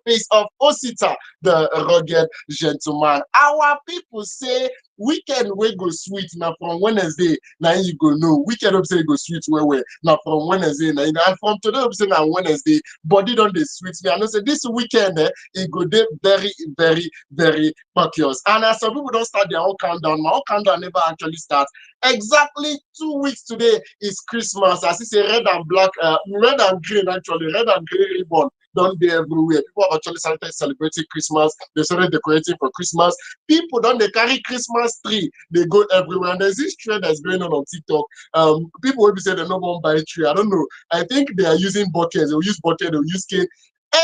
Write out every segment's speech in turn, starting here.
face of Osita, the rugged gentleman. Our people say weekend we go sweet now from Wednesday. Now you go no weekend up say go sweet where now from Wednesday. Now and from today up say now Wednesday. Body don't they sweet me. I know say this weekend it go dey very very focused. And as some people don't start their own countdown, my own countdown never actually starts. Exactly 2 weeks today is Christmas. As it's a red and black, red and green actually, red and green ribbon. Don't be everywhere. People have actually started celebrating Christmas. They started decorating for Christmas. People don't they carry Christmas tree. They go everywhere. And there's this trend that's going on TikTok. People will be saying they no one buy a tree. I don't know. I think they are using buckets. They'll use bucket. They'll use cane.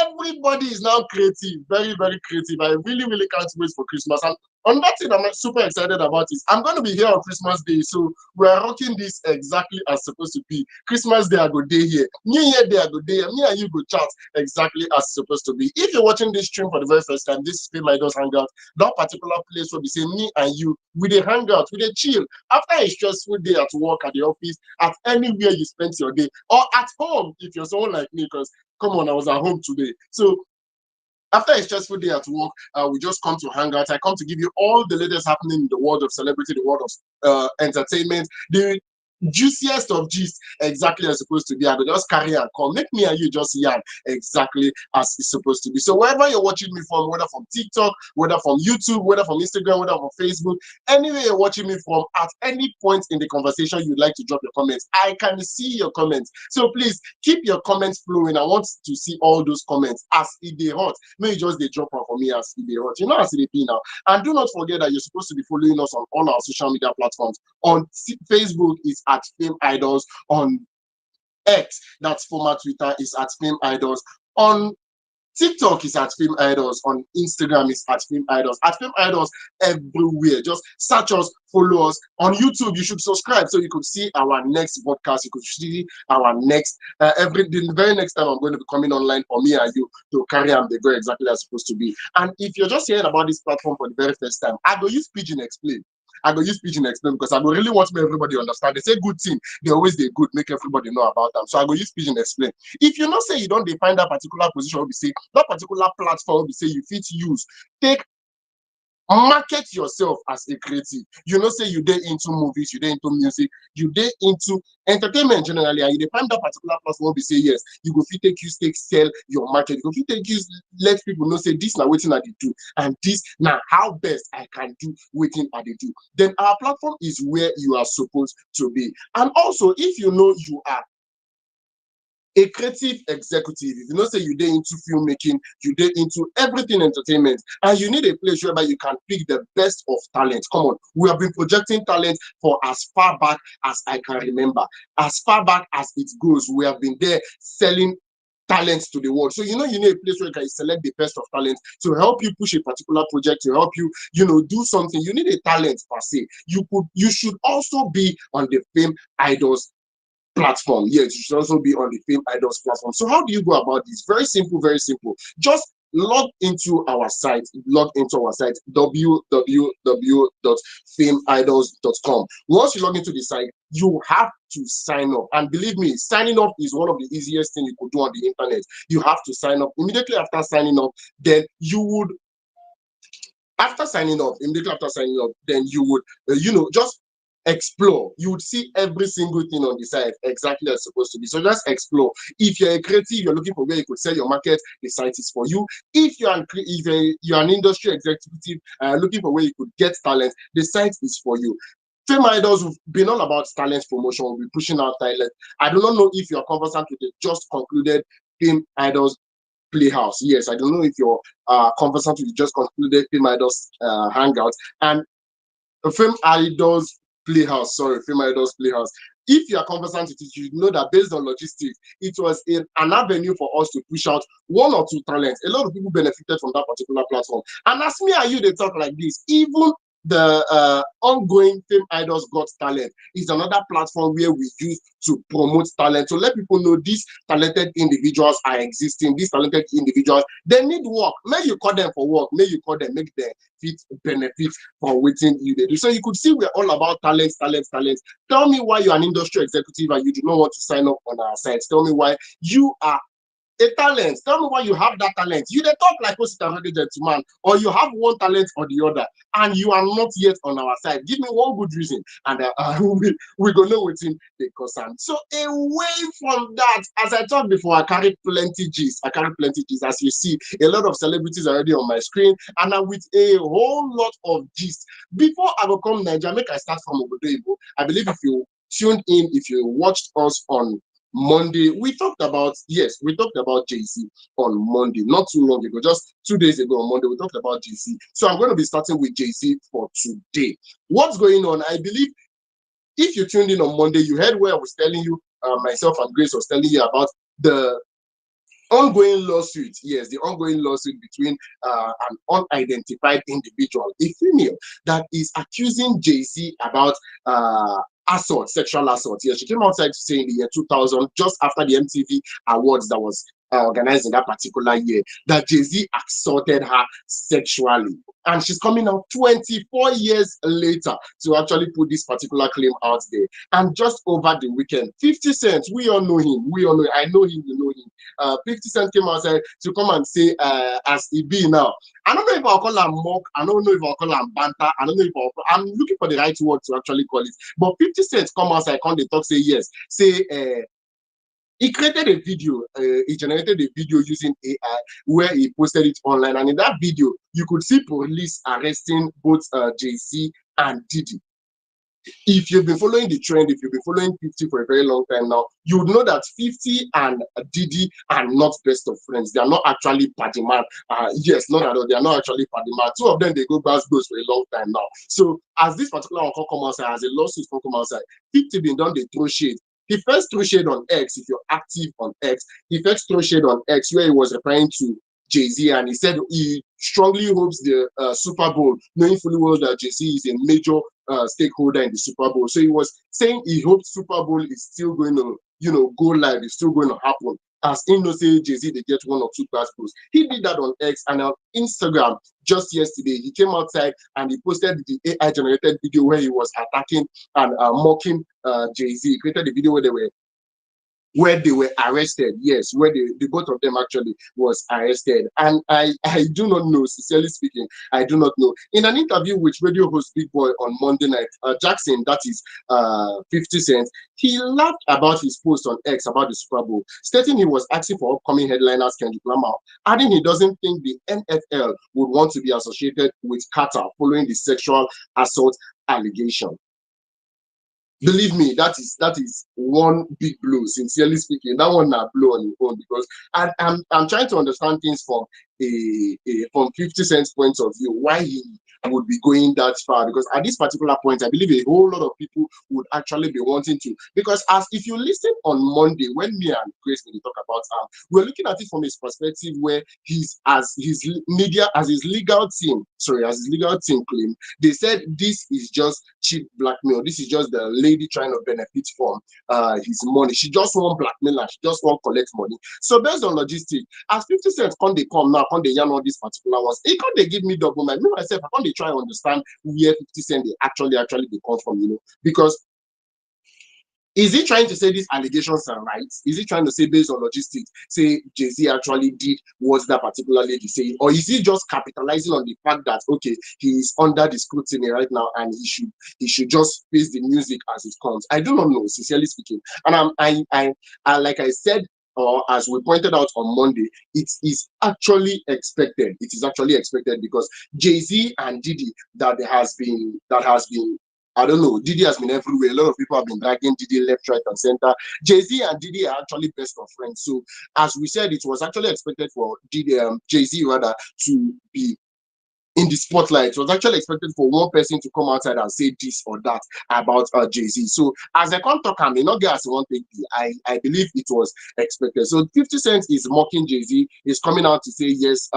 Everybody is now creative, very, very creative. I really can't wait for Christmas. And another thing I'm super excited about is I'm going to be here on Christmas Day. So we are rocking this exactly as supposed to be. Christmas Day, I go day here. New Year Day, I go day here. Me and you go chat exactly as supposed to be. If you're watching this stream for the very first time, this is FameIdols Hangout. That particular place where we say me and you, we dey hang out, we dey chill. After a stressful day at work, at the office, at anywhere you spend your day, or at home, if you're someone like me, because come on, I was at home today. So after a stressful day at work, we just come to hang out. I come to give you all the latest happening in the world of celebrity, the world of entertainment, the juiciest of gist, exactly as supposed to be. I will just carry and come. Make me and you just yarn exactly as it's supposed to be. So wherever you're watching me from, whether from TikTok, whether from YouTube, whether from Instagram, whether from Facebook, anywhere you're watching me from, at any point in the conversation you'd like to drop your comments, I can see your comments. So please keep your comments flowing. I want to see all those comments as it dey hot. Maybe just they drop one for me as it dey hot. You know as it be now. And do not forget that you're supposed to be following us on all our social media platforms. On Facebook is at FameIdols. On X, that's former Twitter, is at FameIdols. On TikTok is at FameIdols. On Instagram is at FameIdols. At FameIdols everywhere. Just search us, follow us. On YouTube, you should subscribe so you could see our next podcast. You could see our next the very next time I'm going to be coming online for me and you to carry on the go exactly as supposed to be. And if you're just hearing about this platform for the very first time, I go use Pigeon Explain. I go use Pigeon Explain because I go really want to make everybody understand. They say good thing, they always they good, make everybody know about them. So I go use Pigeon Explain. If you not say you don't define that particular position, we say that particular platform, we say you fit use, take market yourself as a creative. You know, say you dey into movies, you dey into music, you dey into entertainment generally, and you define that particular platform, we say yes, you go fit take use, take sell your market. You go fit take use, let people know say this now wetin I dey do, and this now how best I can do wetin I dey do. Then our platform is where you are supposed to be. And also, if you know you are a creative executive, if you know say you dey into filmmaking, you dey into everything entertainment, and you need a place whereby you can pick the best of talent. Come on, we have been projecting talent for as far back as I can remember. As far back as it goes, we have been there selling talents to the world. So you know you need a place where you can select the best of talent to help you push a particular project, to help you, do something. You need a talent per se. You should also be on the FameIdols platform. Yes, you should also be on the FameIdols platform. So how do you go about this? Very simple, very simple. Just log into our site, www.fameidols.com. Once you log into the site, you have to sign up. And believe me, signing up is one of the easiest things you could do on the internet. You have to sign up. Immediately after signing up, then you would, then you would, just explore. You would see every single thing on the site exactly as supposed to be. So just explore. If you're a creative, you're looking for where you could sell your market, the site is for you. If you're an industry executive, looking for where you could get talent, the site is for you. FameIdols, we've been all about talent promotion. We'll be pushing out talent. I do not know if you're conversant with the just concluded FameIdols Playhouse. Yes, I don't know if you're conversant with the just concluded FameIdols Hangout and FameIdols FameIdols Playhouse. If you are conversant with it, you know that based on logistics, it was an avenue for us to push out one or two talents. A lot of people benefited from that particular platform. And as me and you, they talk like this. Even the ongoing FameIdols Got Talent is another platform where we use to promote talent, to let people know these talented individuals are existing. These talented individuals, they need work. May you call them for work. May you call them, make them benefit from waiting you they do. So you could see we're all about talents. Tell me why you're an industry executive and you do not want to sign up on our site. Tell me why you are a talent. Tell me why you have that talent. You they talk like a gentleman, or you have one talent or the other, and you are not yet on our side. Give me one good reason, and we gonna know what's in the concern. So away from that, as I talked before, I carry plenty G's. As you see, a lot of celebrities already on my screen, and I'm with a whole lot of G's. Before I will come Nigeria, make I start from Obodo. I believe if you tuned in, if you watched us on Monday, we talked about JayZ on Monday, not too long ago, just 2 days ago on Monday, we talked about JayZ. So I'm going to be starting with JayZ for today. What's going on? I believe if you tuned in on Monday, you heard where I was telling you, myself and Grace was telling you about the ongoing lawsuit. Yes, the ongoing lawsuit between an unidentified individual, a female, that is accusing JayZ about assault, sexual assault. Yes, she came outside to say in the year 2000, just after the MTV Awards that was organized in that particular year, that JayZ assaulted her sexually. And she's coming out 24 years later to actually put this particular claim out there. And just over the weekend, 50 Cent, we all know him. I know him, you know him. 50 Cent came outside to come and say, as he be now. I don't know if I'll call him mock. I don't know if I'll call him banter. I don't know if I'm looking for the right word to actually call it. But 50 Cent come outside, come they talk, say yes. Say, he created a video, he generated a video using AI where he posted it online. And in that video, you could see police arresting both JayZ and Diddy. If you've been following the trend, if you've been following 50 for a very long time now, you would know that 50 and Diddy are not best of friends. They are not actually party man. Yes, not at all. They are not actually party man. Two of them, they go bad bros for a long time now. So as this particular one come outside, as a lawsuit come outside, 50 been done, they throw shade. He first threw shade on X. If you're active on X, he first threw shade on X where he was referring to JayZ, and he said he strongly hopes the Super Bowl, knowing fully well that JayZ is a major stakeholder in the Super Bowl. So he was saying he hopes Super Bowl is still going to, go live. It's still going to happen. As in, say JayZ, they get 1 or 2 bad goals. He did that on X and on Instagram just yesterday. He came outside and he posted the AI generated video where he was attacking and mocking JayZ. He created a video where they were arrested. Yes, where the both of them actually was arrested. And I do not know, sincerely speaking, I do not know. In an interview with radio host Big Boy on Monday night, Jackson, that is 50 Cent, he laughed about his post on X about the Super Bowl, stating he was asking for upcoming headliners Kendrick Lamar, adding he doesn't think the NFL would want to be associated with Carter following the sexual assault allegation. Believe me, that is one big blow. Sincerely speaking, that one not blow on its own, because I'm trying to understand things from from 50 Cent's point of view, why he would be going that far. Because at this particular point, I believe a whole lot of people would actually be wanting to. Because as if you listen on Monday when me and Grace when we talk about we're looking at it from his perspective where as his legal team claimed, they said this is just cheap blackmail. This is just the lady trying to benefit from his money. She just won't blackmail and she just won't collect money. So based on logistics, as 50 Cent they come now, they yarn all these particular ones. It can't they give me double mind. Me myself, I can't they try to understand where 50 Cent they actually they come from, because is he trying to say these allegations are right? Is he trying to say based on logistics, say JayZ actually did what that particular lady saying? Or is he just capitalizing on the fact that, okay, he is under the scrutiny right now and he should just face the music as it comes? I do not know, sincerely speaking. And I like I said, or as we pointed out on Monday, it is actually expected. It is actually expected because JayZ and Diddy that has been I don't know. Diddy has been everywhere. A lot of people have been dragging Diddy left, right, and center. JayZ and Diddy are actually best of friends. So, as we said, it was actually expected for JayZ rather to be in the spotlight. It was actually expected for one person to come outside and say this or that about JayZ. So, as I can't talk, I may not get as one thing. I believe it was expected. So, 50 Cent is mocking JayZ. He's coming out to say yes.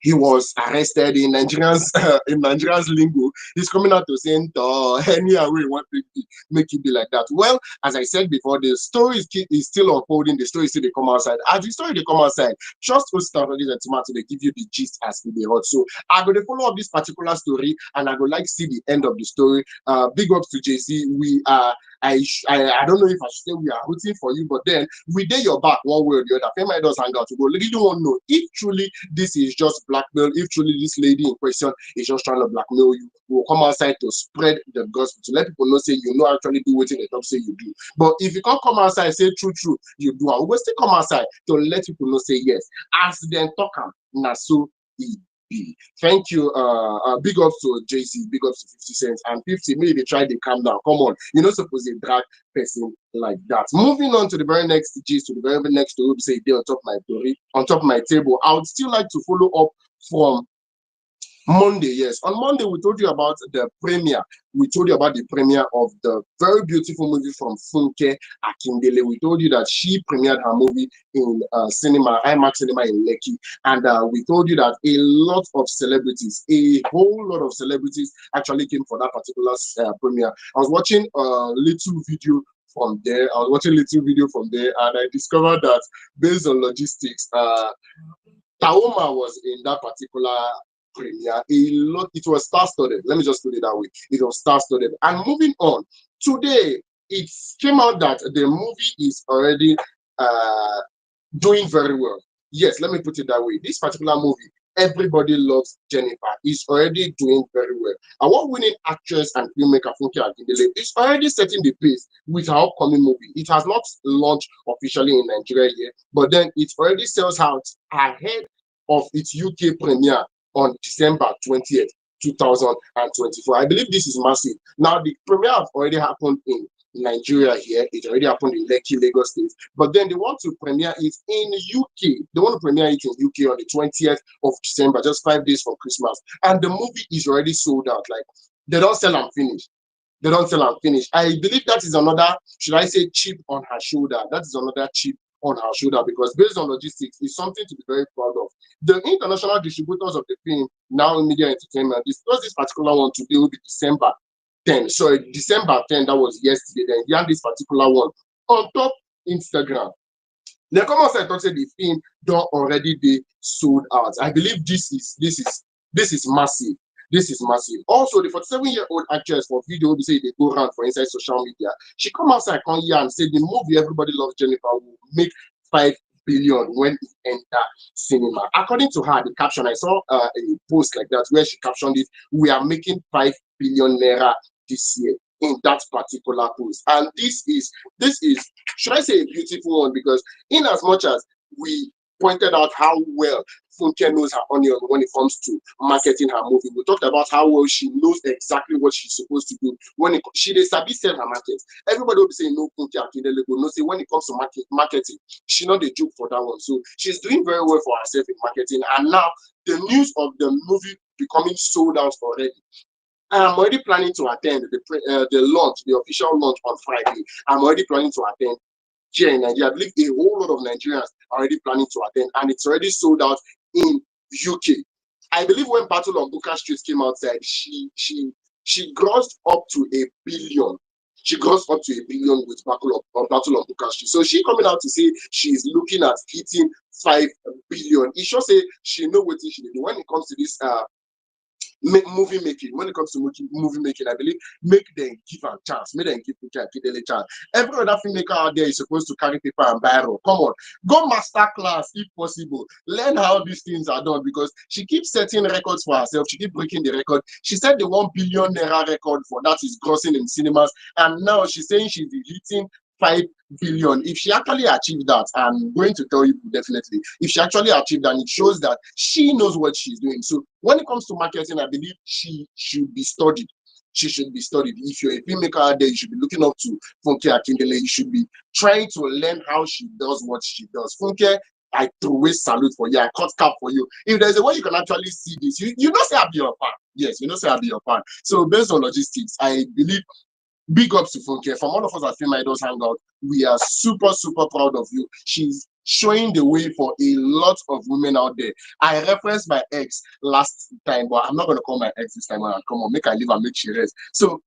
He was arrested in Nigerians lingo. He's coming out to saying, any way want to make it be like that. Well, as I said before, the story is still unfolding. The story still they come outside. As the story they come outside, trust us start and tomato, they give you the gist as they hot. So I'm going to follow up this particular story and I would like to see the end of the story. Big ups to JayZ. I don't know if I should say we are rooting for you, but then we did your back one way or the other. FameIdols Hangout to go. Really don't know if truly this is just blackmail, if truly this lady in question is just trying to blackmail you. We will come outside to spread the gospel, to let people know, say you know actually do what the top say you do. But if you can't come outside say true, you do, we will still come outside to let people know, say yes. As then talk na so it be. Thank you. Big ups to JayZ, big ups to 50 cents and 50. Maybe they try to calm down. Come on, you're not supposed to drag person like that. Moving on to the very next gist, to the very next story, say they on top of my story, on top of my table. I would still like to follow up from Monday. Yes, on Monday we told you about the premiere. We told you about the premiere of the very beautiful movie from Funke Akindele. We told you that she premiered her movie in cinema, IMAX cinema in Lekki, and we told you that a lot of celebrities, a whole lot of celebrities actually came for that particular premiere. I was watching a little video from there. And I discovered that based on logistics, Taoma was in that particular premiere. It was star-studded. Let me just put it that way. It was star-studded. And moving on, today it came out that the movie is already doing very well. Yes, let me put it that way. This particular movie, Everybody Loves Jenifa, is already doing very well. Award-winning actress and filmmaker Funke Akindele is already setting the pace with her upcoming movie. It has not launched officially in Nigeria yet, but then it already sells out ahead of its UK premiere on December 20th, 2024. I believe this is massive. Now, the premiere has already happened in Nigeria here. It already happened in Lekki, Lagos State. But then they want to premiere it in UK. They want to premiere it in UK on the 20th of December, just 5 days from Christmas. And the movie is already sold out. Like, they don't sell and finish. They don't sell and finish. I believe that is another, should I say, chip on her shoulder. That is another chip on her shoulder, because based on logistics, it's something to be very proud of. The international distributors of the film, Now Media Entertainment, discussed this particular one today will be December 10. Sorry, December 10, that was yesterday. Then he had this particular one on top Instagram. The common side talks say the film don't already be sold out. I believe this is massive. This is massive. Also, the 47-year-old actress for video we say they go around for inside social media. She come outside come here and say the movie Everybody Loves Jenifa will make 5 billion when it enter cinema. According to her, the caption, I saw a post like that where she captioned it, "We are making 5 billion naira this year," in that particular post. And this is, should I say, a beautiful one, because in as much as we pointed out how well Funke knows her onion when it comes to marketing her movie, we talked about how well she knows exactly what she's supposed to do when she dey sabi sell her market. Everybody will be saying no, Funke Akindele go no, say when it comes to marketing, she not the joke for that one. So she's doing very well for herself in marketing. And now the news of the movie becoming sold out already. I'm already planning to attend the launch, the official launch on Friday. I'm already planning to attend here in Nigeria. I believe a whole lot of Nigerians are already planning to attend, and it's already sold out in UK. I believe when Battle on Booker Street came outside, she grossed up to 1 billion. She grossed up to 1 billion with Battle on Booker Street. So she coming out to say she's looking at hitting 5 billion. It should say she know what she do when it comes to this movie making. When it comes to movie making, I believe make them give a chance, make them give a chance. Every other filmmaker out there is supposed to carry paper and biro. Come on, go master class if possible. Learn how these things are done, because she keeps setting records for herself. She keeps breaking the record. She set the 1 billion naira record for that is grossing in cinemas, and now she's saying she's hitting 5 billion. If she actually achieved that, I'm going to tell you definitely, if she actually achieved that, it shows that she knows what she's doing. So when it comes to marketing, I believe she should be studied. She should be studied. If you're a filmmaker out there, you should be looking up to Funke Akindele. You should be trying to learn how she does what she does. Funke, I throw a salute for you. I cut cap for you. If there's a way you can actually see this, you know say I'll be your fan. Yes, you know say I'll be your fan. So based on logistics, I believe big ups to Funke. From all of us at FameIdols Hangout, we are super, super proud of you. She's showing the way for a lot of women out there. I referenced my ex last time, but I'm not going to call my ex this time around. Come on, make I leave and make she rest. So,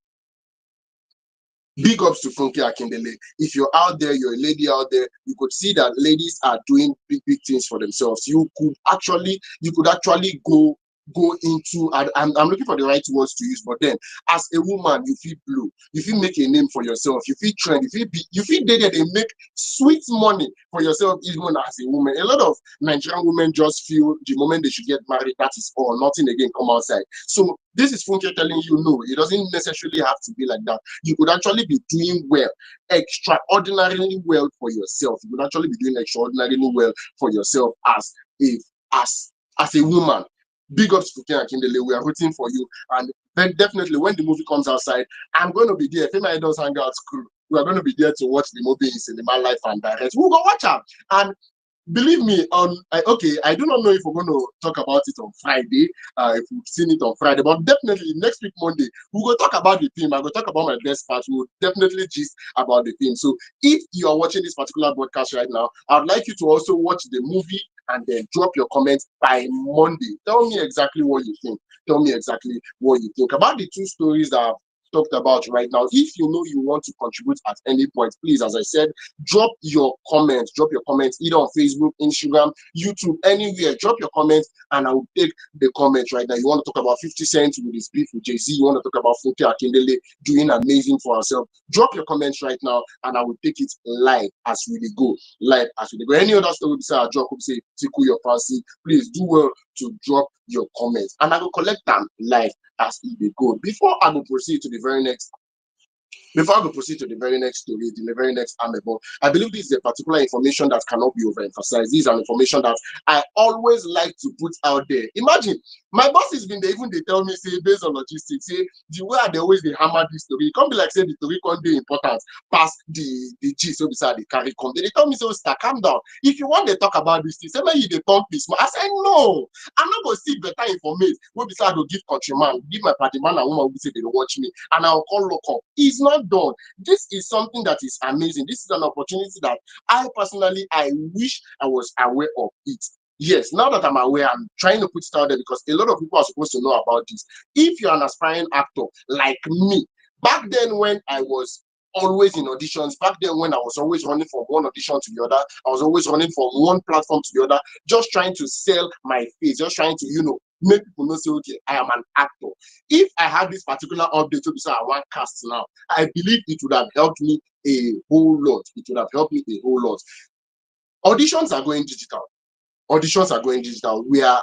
big ups to Funke Akindele. If you're out there, you're a lady out there, you could see that ladies are doing big, big things for themselves. You could actually go go into, I'm looking for the right words to use, but then as a woman, you feel blue, you feel make a name for yourself, you feel trend, you feel dated and make sweet money for yourself even as a woman. A lot of Nigerian women just feel the moment they should get married, that is all, nothing again come outside. So this is Funke telling you, no, it doesn't necessarily have to be like that. You could actually be doing well, extraordinarily well for yourself. You could actually be doing extraordinarily well for yourself as a woman. Big ups to Funke Akindele. We are rooting for you. And then definitely when the movie comes outside, I'm going to be there. FameIdols Hangout crew. We are going to be there to watch the movie in cinema live and direct. We'll go watch it. And believe me, okay, I do not know if we're going to talk about it on Friday, if we've seen it on Friday, but definitely next week, Monday, we'll go talk about the film. I'm going to talk about my best part. We'll definitely gist about the film. So if you are watching this particular broadcast right now, I'd like you to also watch the movie and then drop your comments by Monday. Tell me exactly what you think. Tell me exactly what you think about the two stories that I've talked about right now. If you know you want to contribute at any point, please, as I said, drop your comments either on Facebook, Instagram, YouTube, anywhere. Drop your comments and I will take the comments right now. You want to talk about 50 Cent with his beef with JayZ, you want to talk about Funke Akindele doing amazing for herself, drop your comments right now and I will take it live as we go. Any other story besides drop, say tickle your fancy, please do well to drop your comments and I will collect them live as it go. Before I will proceed to the very next story, the very next amebo, I believe this is a particular information that cannot be overemphasized. This is an information that I always like to put out there. Imagine, my bosses they tell me, say, based on logistics, say, the way they always they hammer this story, it can't be like, say, the story can't be important past the G, so beside the carry come. They tell me, so, star, calm down. If you want to talk about this thing, say, maybe they talk this. I say, no, I'm not going to see better information. When beside to give countryman, give my party man and woman who say they don't watch me, and I'll call local. It's not done. This is something that is amazing. This is an opportunity that I wish I was aware of it. Yes, now that I'm aware, I'm trying to put it out there because a lot of people are supposed to know about this. If you're an aspiring actor like me, back then when I was always in auditions, back then when I was always running from one audition to the other, I was always running from one platform to the other, just trying to sell my face, just trying to, make people know, say, okay, I am an actor. If I had this particular update to be I want cast now, I believe it would have helped me a whole lot. It would have helped me a whole lot. Auditions are going digital. We are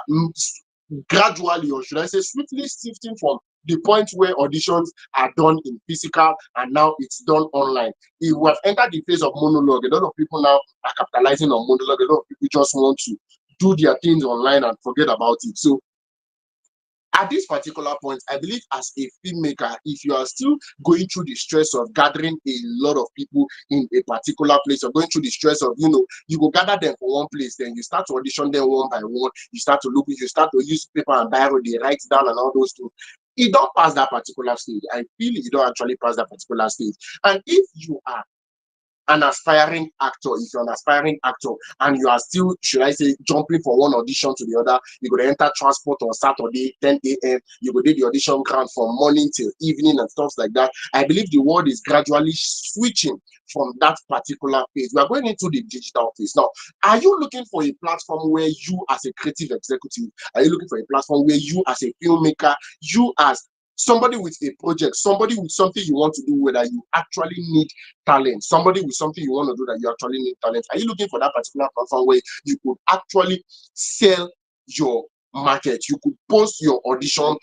gradually, or should I say, swiftly shifting from the point where auditions are done in physical and now it's done online. If we have entered the phase of monologue, a lot of people now are capitalizing on monologue. A lot of people just want to do their things online and forget about it. So at this particular point, I believe as a filmmaker, if you are still going through the stress of gathering a lot of people in a particular place, or going through the stress of, you go gather them for one place, then you start to audition them one by one, you start to use paper and biro, they write down and all those things. It don't pass that particular stage. I feel it don't actually pass that particular stage. And if you are an aspiring actor, if you're an aspiring actor and you are still, should I say, jumping from one audition to the other, you go to enter transport on Saturday, 10 a.m., you go to the audition ground from morning till evening and stuff like that. I believe the world is gradually switching from that particular phase. We are going into the digital phase. Now, are you looking for a platform where you as a creative executive, are you looking for a platform where you as a filmmaker, you as somebody with a project, somebody with something you want to do, whether you actually need talent, somebody with something you want to do that you actually need talent, are you looking for that particular platform where you could actually sell your market? You could post your audition,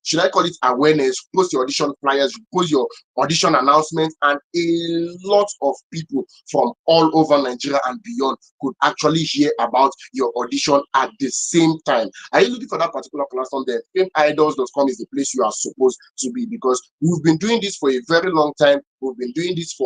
should I call it awareness, post your audition flyers, post your audition announcements, and a lot of people from all over Nigeria and beyond could actually hear about your audition at the same time. Are you looking for that particular platform? Then FameIdols.com is the place you are supposed to be, because we've been doing this for a very long time. We've been doing this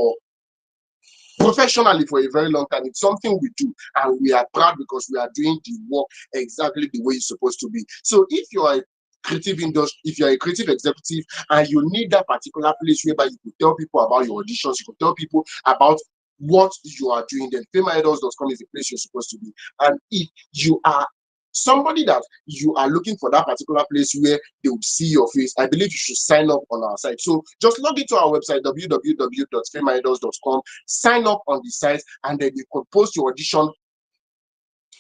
professionally for a very long time. It's something we do, and we are proud because we are doing the work exactly the way it's supposed to be. So if you are a creative industry, if you're a creative executive and you need that particular place whereby you could tell people about your auditions, you could tell people about what you are doing, then FameIdols.com is the place you're supposed to be. And if you are somebody that you are looking for that particular place where they would see your face, I believe you should sign up on our site. So just log into our website, www.fameidols.com, sign up on the site, and then you can post your audition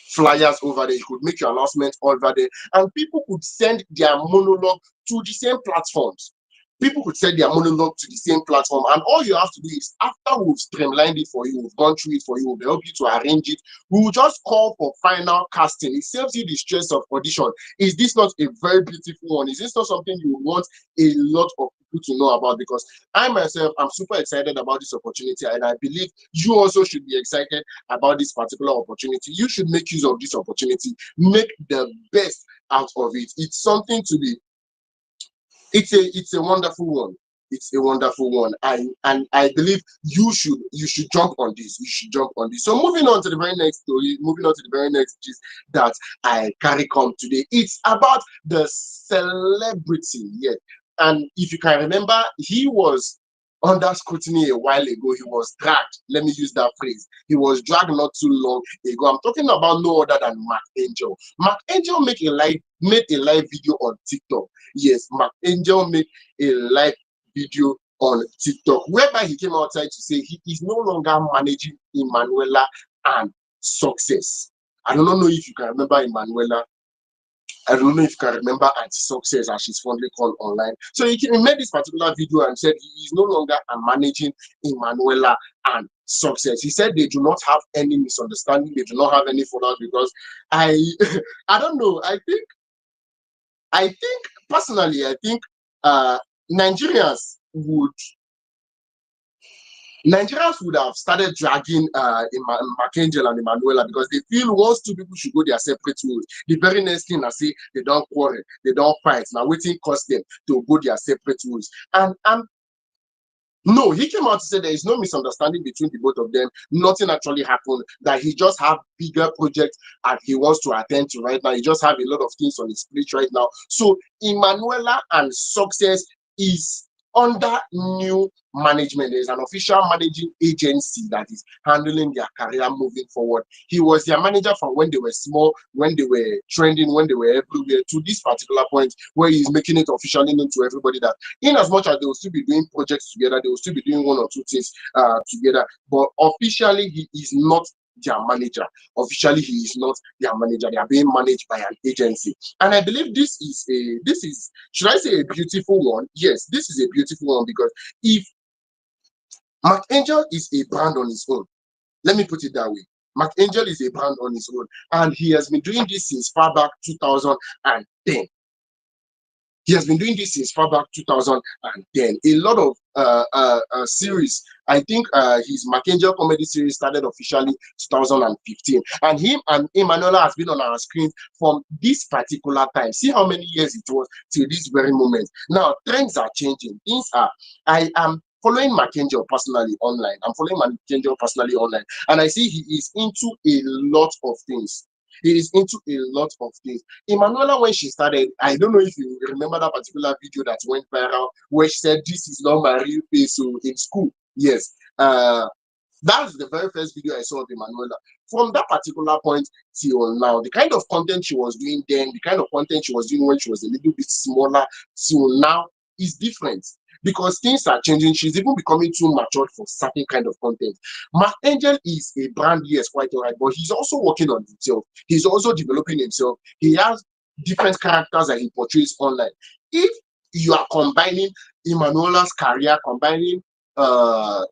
flyers over there. You could make your announcement over there, and people could send their monologue to the same platforms. People could send their monologue to the same platform, and all you have to do is, after we've streamlined it for you, we've gone through it for you, we'll help you to arrange it, we will just call for final casting. It saves you the stress of audition. Is this not a very beautiful one? Is this not something you want a lot of people to know about? Because I myself, I'm super excited about this opportunity, and I believe you also should be excited about this particular opportunity. You should make use of this opportunity, make the best out of it. It's something to be, it's a wonderful one. It's a wonderful one. I believe you should jump on this. You should jump on this. So moving on to the very next story, moving on to the very next gist that I carry come today. It's about the celebrity. Yeah. And if you can remember, he was under scrutiny a while ago. He was dragged. Let me use that phrase. He was dragged not too long ago. I'm talking about no other than Mark Angel. Mark Angel made a live video on TikTok. Yes, Mark Angel made a live video on TikTok whereby he came outside to say he is no longer managing Emmanuella and Success. I don't know if you can remember Emmanuella. I don't know if you can remember Anti-Success, as she's fondly called online. So he made this particular video and said he is no longer managing Emmanuella and Success. He said they do not have any misunderstanding, they do not have any fallout, because I I don't know. I think personally, I think uh Nigerians would Nigerians would have started dragging Mark Angel and Emmanuella, because they feel once two people should go their separate ways. The very next thing I say, they don't quarrel, they don't fight. Now waiting cause them to go their separate ways. And no, he came out to say there is no misunderstanding between the both of them. Nothing actually happened. That he just have bigger projects and he wants to attend to right now. He just have a lot of things on his plate right now. So Emmanuella and Success is under new management. There is an official managing agency that is handling their career moving forward. He was their manager from when they were small, when they were trending, when they were everywhere, to this particular point where he's making it officially known to everybody that in as much as they will still be doing projects together, they will still be doing one or two things together. But officially, he is not their manager. Officially, he is not their manager. They are being managed by an agency. And I believe this is, should I say, a beautiful one? Yes, this is a beautiful one, because if Mark Angel is a brand on his own, let me put it that way. Mark Angel is a brand on his own, and he has been doing this since far back 2010. He has been doing this since far back 2010. A lot of series. I think his Mark Angel comedy series started officially 2015. And him and Emmanuella has been on our screen from this particular time. See how many years it was till this very moment. Now, trends are changing. Things are, I am following Mark Angel personally online. I'm following Mark Angel personally online. And I see he is into a lot of things. He is into a lot of things. Emmanuella, when she started, I don't know if you remember that particular video that went viral where she said, "This is not my real face." So in school, yes, that's the very first video I saw of Emmanuella. From that particular point till now, the kind of content she was doing then, the kind of content she was doing when she was a little bit smaller till now is different, because things are changing. She's even becoming too matured for certain kind of content. Mark Angel is a brand, yes, quite all right, but he's also working on himself. He's also developing himself. He has different characters that he portrays online. If you are combining Emmanuella's career, combining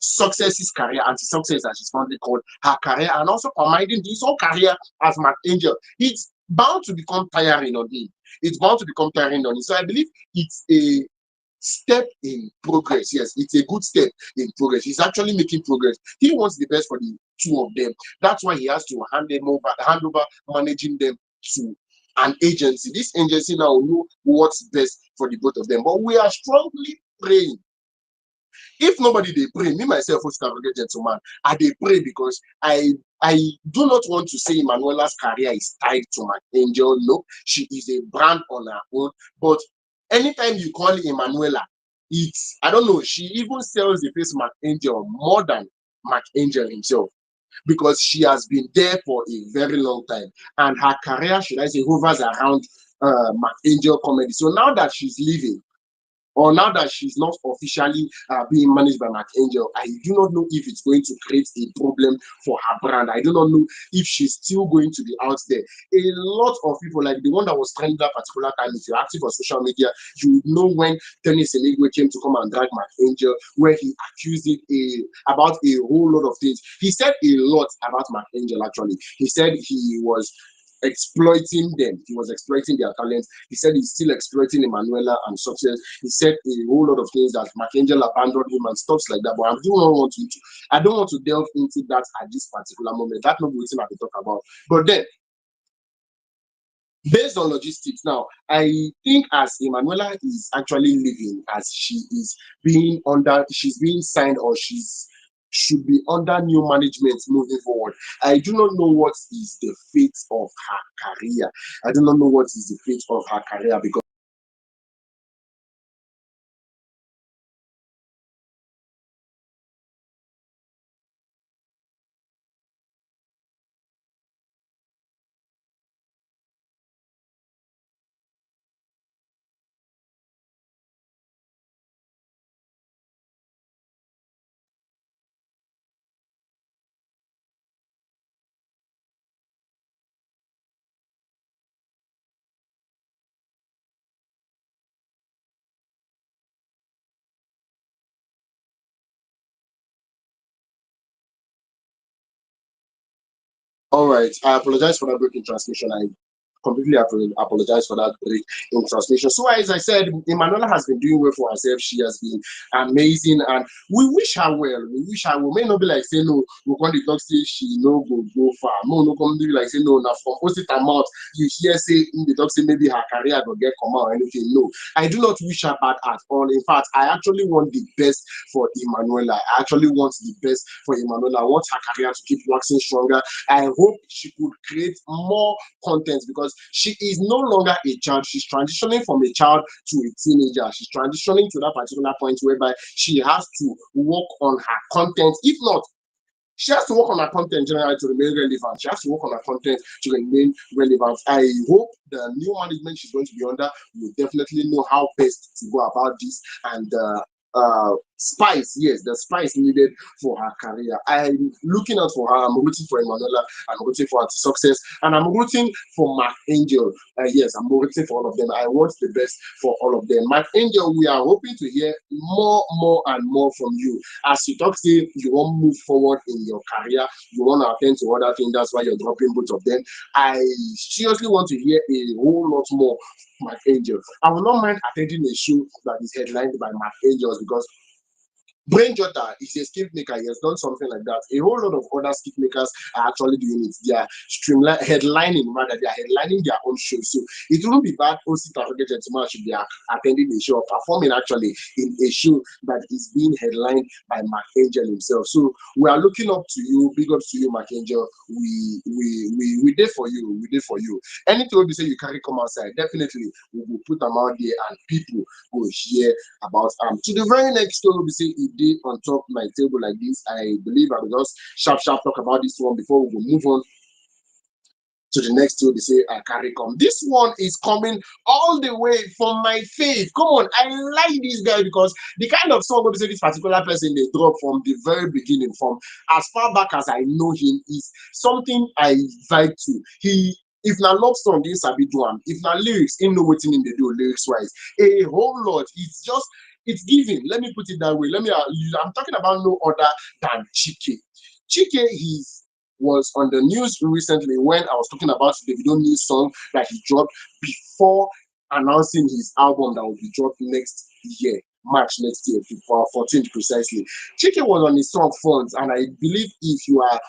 Success's career, Anti-Success as she's fondly called, her career, and also combining his own career as Mark Angel, it's bound to become tiring on him. It's bound to become tiring on him. So I believe it's a step in progress. Yes, it's a good step in progress. He's actually making progress. He wants the best for the two of them. That's why he has to hand over managing them to an agency. This agency now will know what's best for the both of them. But we are strongly praying. If nobody they pray, me myself, who's a gentleman, I they pray, because I do not want to say Emmanuella's career is tied to Mark Angel. No, she is a brand on her own. But anytime you call Emmanuella, it's, I don't know, she even sells the face Mark Angel more than Mark Angel himself, because she has been there for a very long time, and her career, should I say, hovers around Mark Angel comedy. So now that she's leaving, or now that she's not officially being managed by Mark Angel, I do not know if it's going to create a problem for her brand. I do not know if she's still going to be out there. A lot of people, like the one that was trending that particular time, if you're active on social media, you would know when Tennis Enigwe came to come and drag Mark Angel, where he accused it about a whole lot of things. He said a lot about Mark Angel, actually. He said he was exploiting them. He was exploiting their talents. He said he's still exploiting Emmanuella and success. He said a whole lot of things that Mark Angel abandoned him and stuff like that. But I don't want to delve into that at this particular moment. That's not what I talk about. But then, based on logistics, now I think as Emmanuella is actually living, as she's being signed, or she's should be under new management moving forward. I do not know what is the fate of her career. I do not know what is the fate of her career, because all right, I apologize for that broken transmission. I completely apologize for that break in transmission. So, as I said, Emmanuella has been doing well for herself. She has been amazing, and we wish her well. We wish her well. May not be like say no, we want the talk say she no go far. No come be like say no. Now from post it amount, you hear say in the talk say maybe her career will get come out or anything. No, I do not wish her bad at all. In fact, I actually want the best for Emmanuella. I actually want the best for Emmanuella. I want her career to keep waxing stronger. I hope she could create more content, because she is no longer a child. She's transitioning from a child to a teenager. She's transitioning to that particular point whereby she has to work on her content. If not, she has to work on her content generally to remain relevant. She has to work on her content to remain relevant. I hope the new management she's going to be under will definitely know how best to go about this, and spice, yes, the spice needed for her career. I'm looking out for her. I'm rooting for Emmanuella. I'm rooting for her to success, and I'm rooting for Mark Angel. Yes, I'm rooting for all of them. I want the best for all of them. Mark Angel, we are hoping to hear more and more from you. As you talk, say you want to move forward in your career, you want to attend to other things. That's why you're dropping both of them. I seriously want to hear a whole lot more Mark Angel. I will not mind attending a show that is headlined by Mark Angels, because Brain Jota is a skip maker. He has done something like that. A whole lot of other skip makers are actually doing it. They are headlining, rather, they are headlining their own show. So it wouldn't be bad also to forget tomorrow should be attending a show or performing actually in a show that is being headlined by Mark Angel himself. So we are looking up to you, big ups to you, Mark Angel. We did for you. We did for you. Anything we say you carry come outside, definitely we will put them out there and people will hear about to the very next story we say it did on top my table like this. I believe I will just sharp talk about this one before we will move on to the next two. They say carry come. This one is coming all the way from my faith. Come on, I like this guy, because the kind of song we say this particular person they drop from the very beginning, from as far back as I know him, is something I vibe to. He if na love song, he sabi do am. If na lyrics, he know wetin him dey do lyrics wise. A whole lot. It's giving. Let me put it that way. I'm talking about no other than Chike. Chike, was on the news recently when I was talking about the Davido new song that he dropped before announcing his album that will be dropped next year, March next year, for 14th precisely. Chike was on his song Funds, and I believe if you are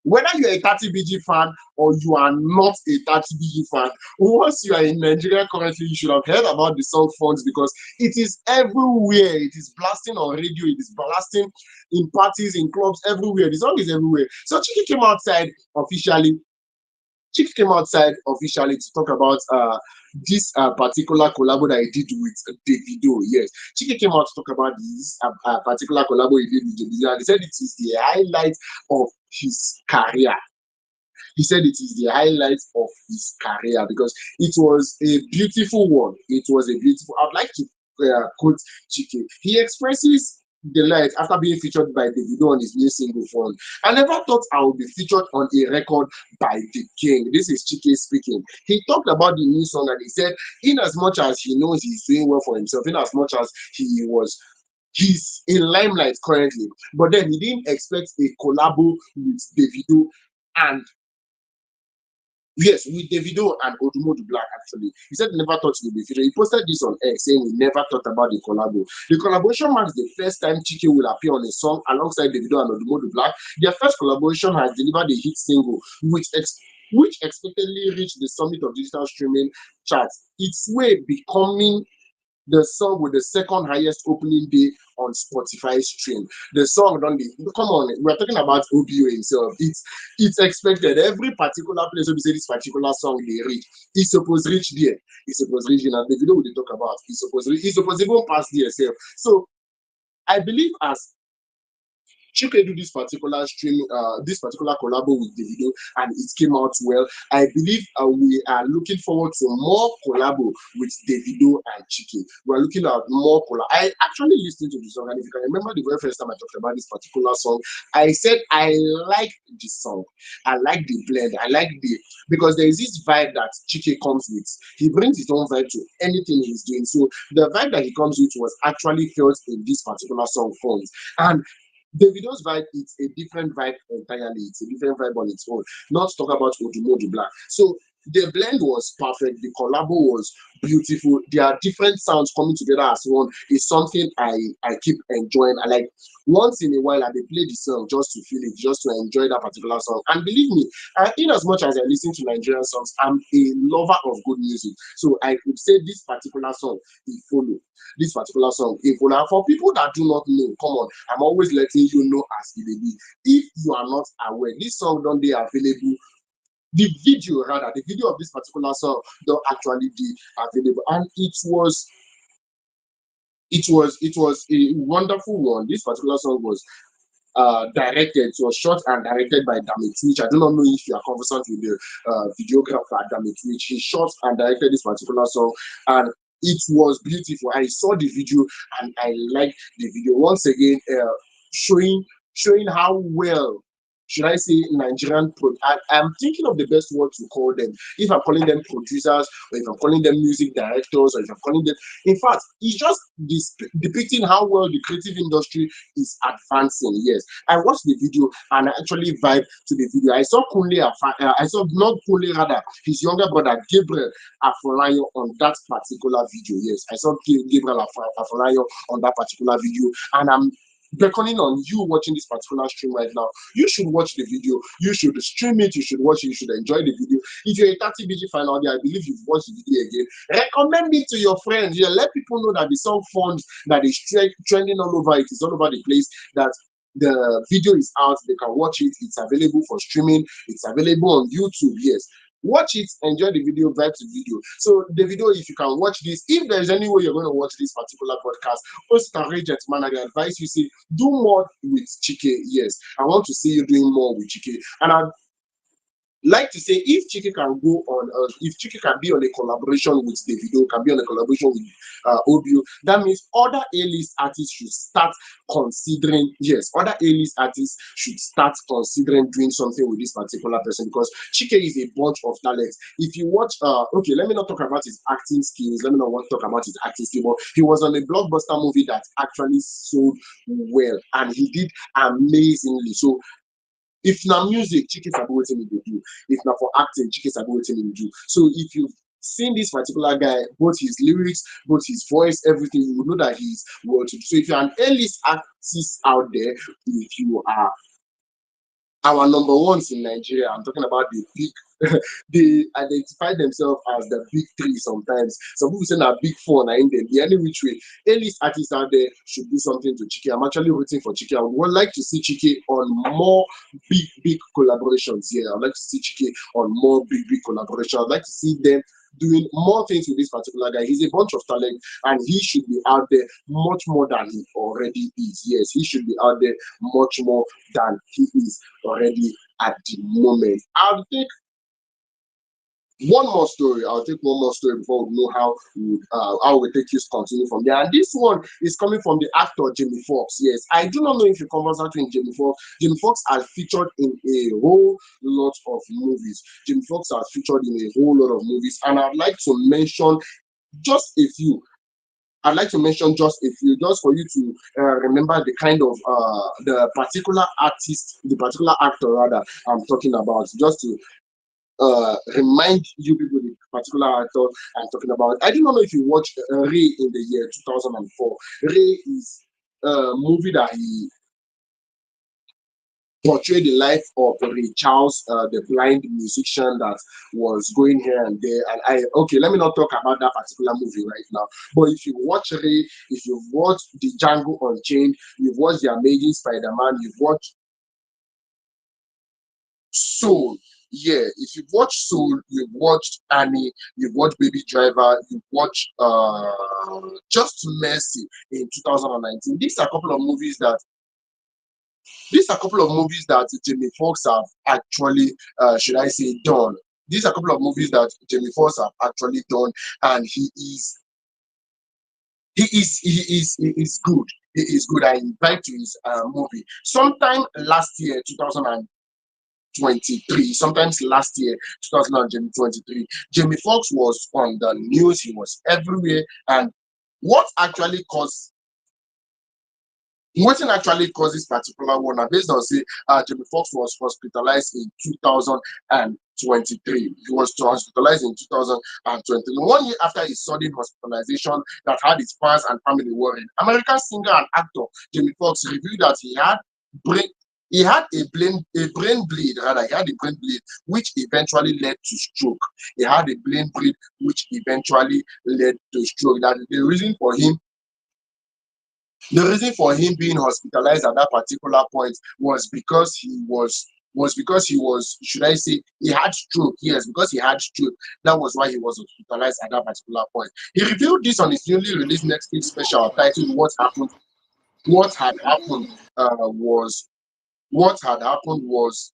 whether you're a 30BG fan or you are not a 30BG fan, once you are in Nigeria currently, you should have heard about the song Funds, because it is everywhere. It is blasting on radio, it is blasting in parties, in clubs, everywhere. The song is everywhere. So Chike came outside officially. Chike came outside officially to talk about this particular collabo that he did with Davido. Yes, Chike came out to talk about this particular collabo he did with Davido, and he said it is the highlight of his career. He said it is the highlight of his career because it was a beautiful one. It was a beautiful. I'd like to quote Chike. He expresses delight after being featured by Davido on his new single Phone. I never thought I would be featured on a record by the king. This is Chike speaking. He talked about the new song and he said, in as much as he knows he's doing well for himself, in as much as he's in limelight currently, but then he didn't expect a collabo with Davido and yes, with Davido and Odumodu Black, actually. He said he never thought he would be featured. He posted this on X saying he never thought about the collabo. The collaboration marks the first time Chike will appear on a song alongside Davido and Odumodu Black. Their first collaboration has delivered a hit single, which expectedly reached the summit of digital streaming charts. Its way becoming the song with the second highest opening day on Spotify stream. The song don't be come on, we're talking about OBO himself. It's expected every particular place where we say this particular song they reach. It's supposed to reach there. It's supposed to reach in the video we talk about. It's supposed to even pass there itself. So I believe as Chike do this particular collabo with Davido, and it came out well. I believe we are looking forward to more collabo with Davido and Chike. We are looking at more collabo. I actually listened to the song, and if you can remember the very first time I talked about this particular song, I said I like the song, I like the blend, I like the because there is this vibe that Chike comes with. He brings his own vibe to anything he's doing. So the vibe that he comes with was actually felt in this particular song, Phones. And Davido's vibe is a different vibe entirely. It's a different vibe on its own. Not to talk about Odumodu Black. So the blend was perfect. The collabo was beautiful. There are different sounds coming together as one. It's something I keep enjoying. I like once in a while I dey play the song just to feel it, just to enjoy that particular song. And believe me, in as much as I listen to Nigerian songs, I'm a lover of good music. So I could say this particular song, it follow this particular song. If now for people that do not know, come on, I'm always letting you know as it be. If you are not aware, this song don't be available. The video of this particular song don't actually be available, and it was a wonderful one. This particular song was directed, it was shot and directed by Damit Twitch. I do not know if you are conversant with the videographer Damit Twitch. He shot and directed this particular song, and it was beautiful. I saw the video and I liked the video once again, showing how well. Should I say Nigerian? I'm thinking of the best word to call them. If I'm calling them producers, or if I'm calling them music directors, or if I'm calling them, in fact, it's just depicting how well the creative industry is advancing. Yes, I watched the video and I actually vibed to the video. I saw I saw not Kunle rather, his younger brother Gabriel Afolayo on that particular video. Yes, I saw Gabriel Afolayo on that particular video, and I'm beckoning on you watching this particular stream right now. You should watch the video, you should stream it, you should watch it, you should enjoy the video. If you're a 30BG fan out there, I believe you've watched the video again. Recommend it to your friends. Yeah, let people know that the song Funds that is trending all over, it is all over the place, that the video is out, they can watch it, it's available for streaming, it's available on YouTube. Yes, watch it, enjoy the video, vibe to video. So the video, if you can watch this, if there's any way you're going to watch this particular podcast, post and rate man, I advise you, say do more with Chike. Yes, I want to see you doing more with Chike. And I like to say, if Chike can go on, if Chike can be on a collaboration with Davido, can be on a collaboration with Obio, that means other A-list artists should start considering, yes, other A-list artists should start considering doing something with this particular person, because Chike is a bunch of talents. If you watch, okay, let me not talk about his acting skills, let me not talk about his acting skills, but he was on a blockbuster movie that actually sold well, and he did amazingly. So if now music, Chike sabi wetin he dey do. If now for acting, Chike sabi wetin he do. So if you've seen this particular guy, both his lyrics, both his voice, everything, you will know that he's well to do. So if you're an A-list artist out there, if you are our number ones in Nigeria, I'm talking about the big, they identify themselves as the big three sometimes. Some people say that big four are in them. The any which way, A-list artists out there should do something to Chike. I'm actually waiting for Chike. I would like to see Chike on more big collaborations here. I'd like to see Chike on more big collaborations. I'd like to see them doing more things with this particular guy. He's a bunch of talent, and he should be out there much more than he already is. Yes, he should be out there much more than he is already at the moment. I think One more story. I'll take one more story before we know how we take you to continue from there. And this one is coming from the actor Jamie Foxx. Yes, I do not know if you conversant with Jamie Foxx. Jamie Foxx has featured in a whole lot of movies. Jamie Foxx has featured in a whole lot of movies, and I'd like to mention just a few. I'd like to mention just a few, just for you to remember the kind of the particular artist, the particular actor rather I'm talking about, just to remind you people the particular actor I'm talking about. I do not know if you watched Ray in the year 2004. Ray is a movie that he portrayed the life of Ray Charles, the blind musician that was going here and there. And okay, let me not talk about that particular movie right now. But if you watch Ray, if you've watched The Django Unchained, you've watched The Amazing Spider-Man, you've watched Soul. Yeah, if you've watched Soul, you've watched Annie, you've watched Baby Driver, you've watched Just Mercy in 2019. These are a couple of movies that Jamie Foxx have actually, should I say, done. These are a couple of movies that Jamie Foxx have actually done, and he is good. He is good. I invite to his movie. Sometime last year, 2023, sometimes last year, 2023, Jamie Foxx was on the news. He was everywhere, and what actually caused this particular one, and based on say Jamie Foxx was hospitalized in 2023. He was hospitalized in 2023, 1 year after his sudden hospitalization that had his fans and family worried. American singer and actor Jamie Foxx revealed that brain he had a brain bleed, rather, he had a brain bleed, which eventually led to stroke. He had a brain bleed, which eventually led to stroke. That the reason for him being hospitalized at that particular point was because he was, should I say, he had stroke. Yes, because he had stroke. That was why he was hospitalized at that particular point. He revealed this on his newly released Netflix special titled "What Happened." What had happened was what had happened was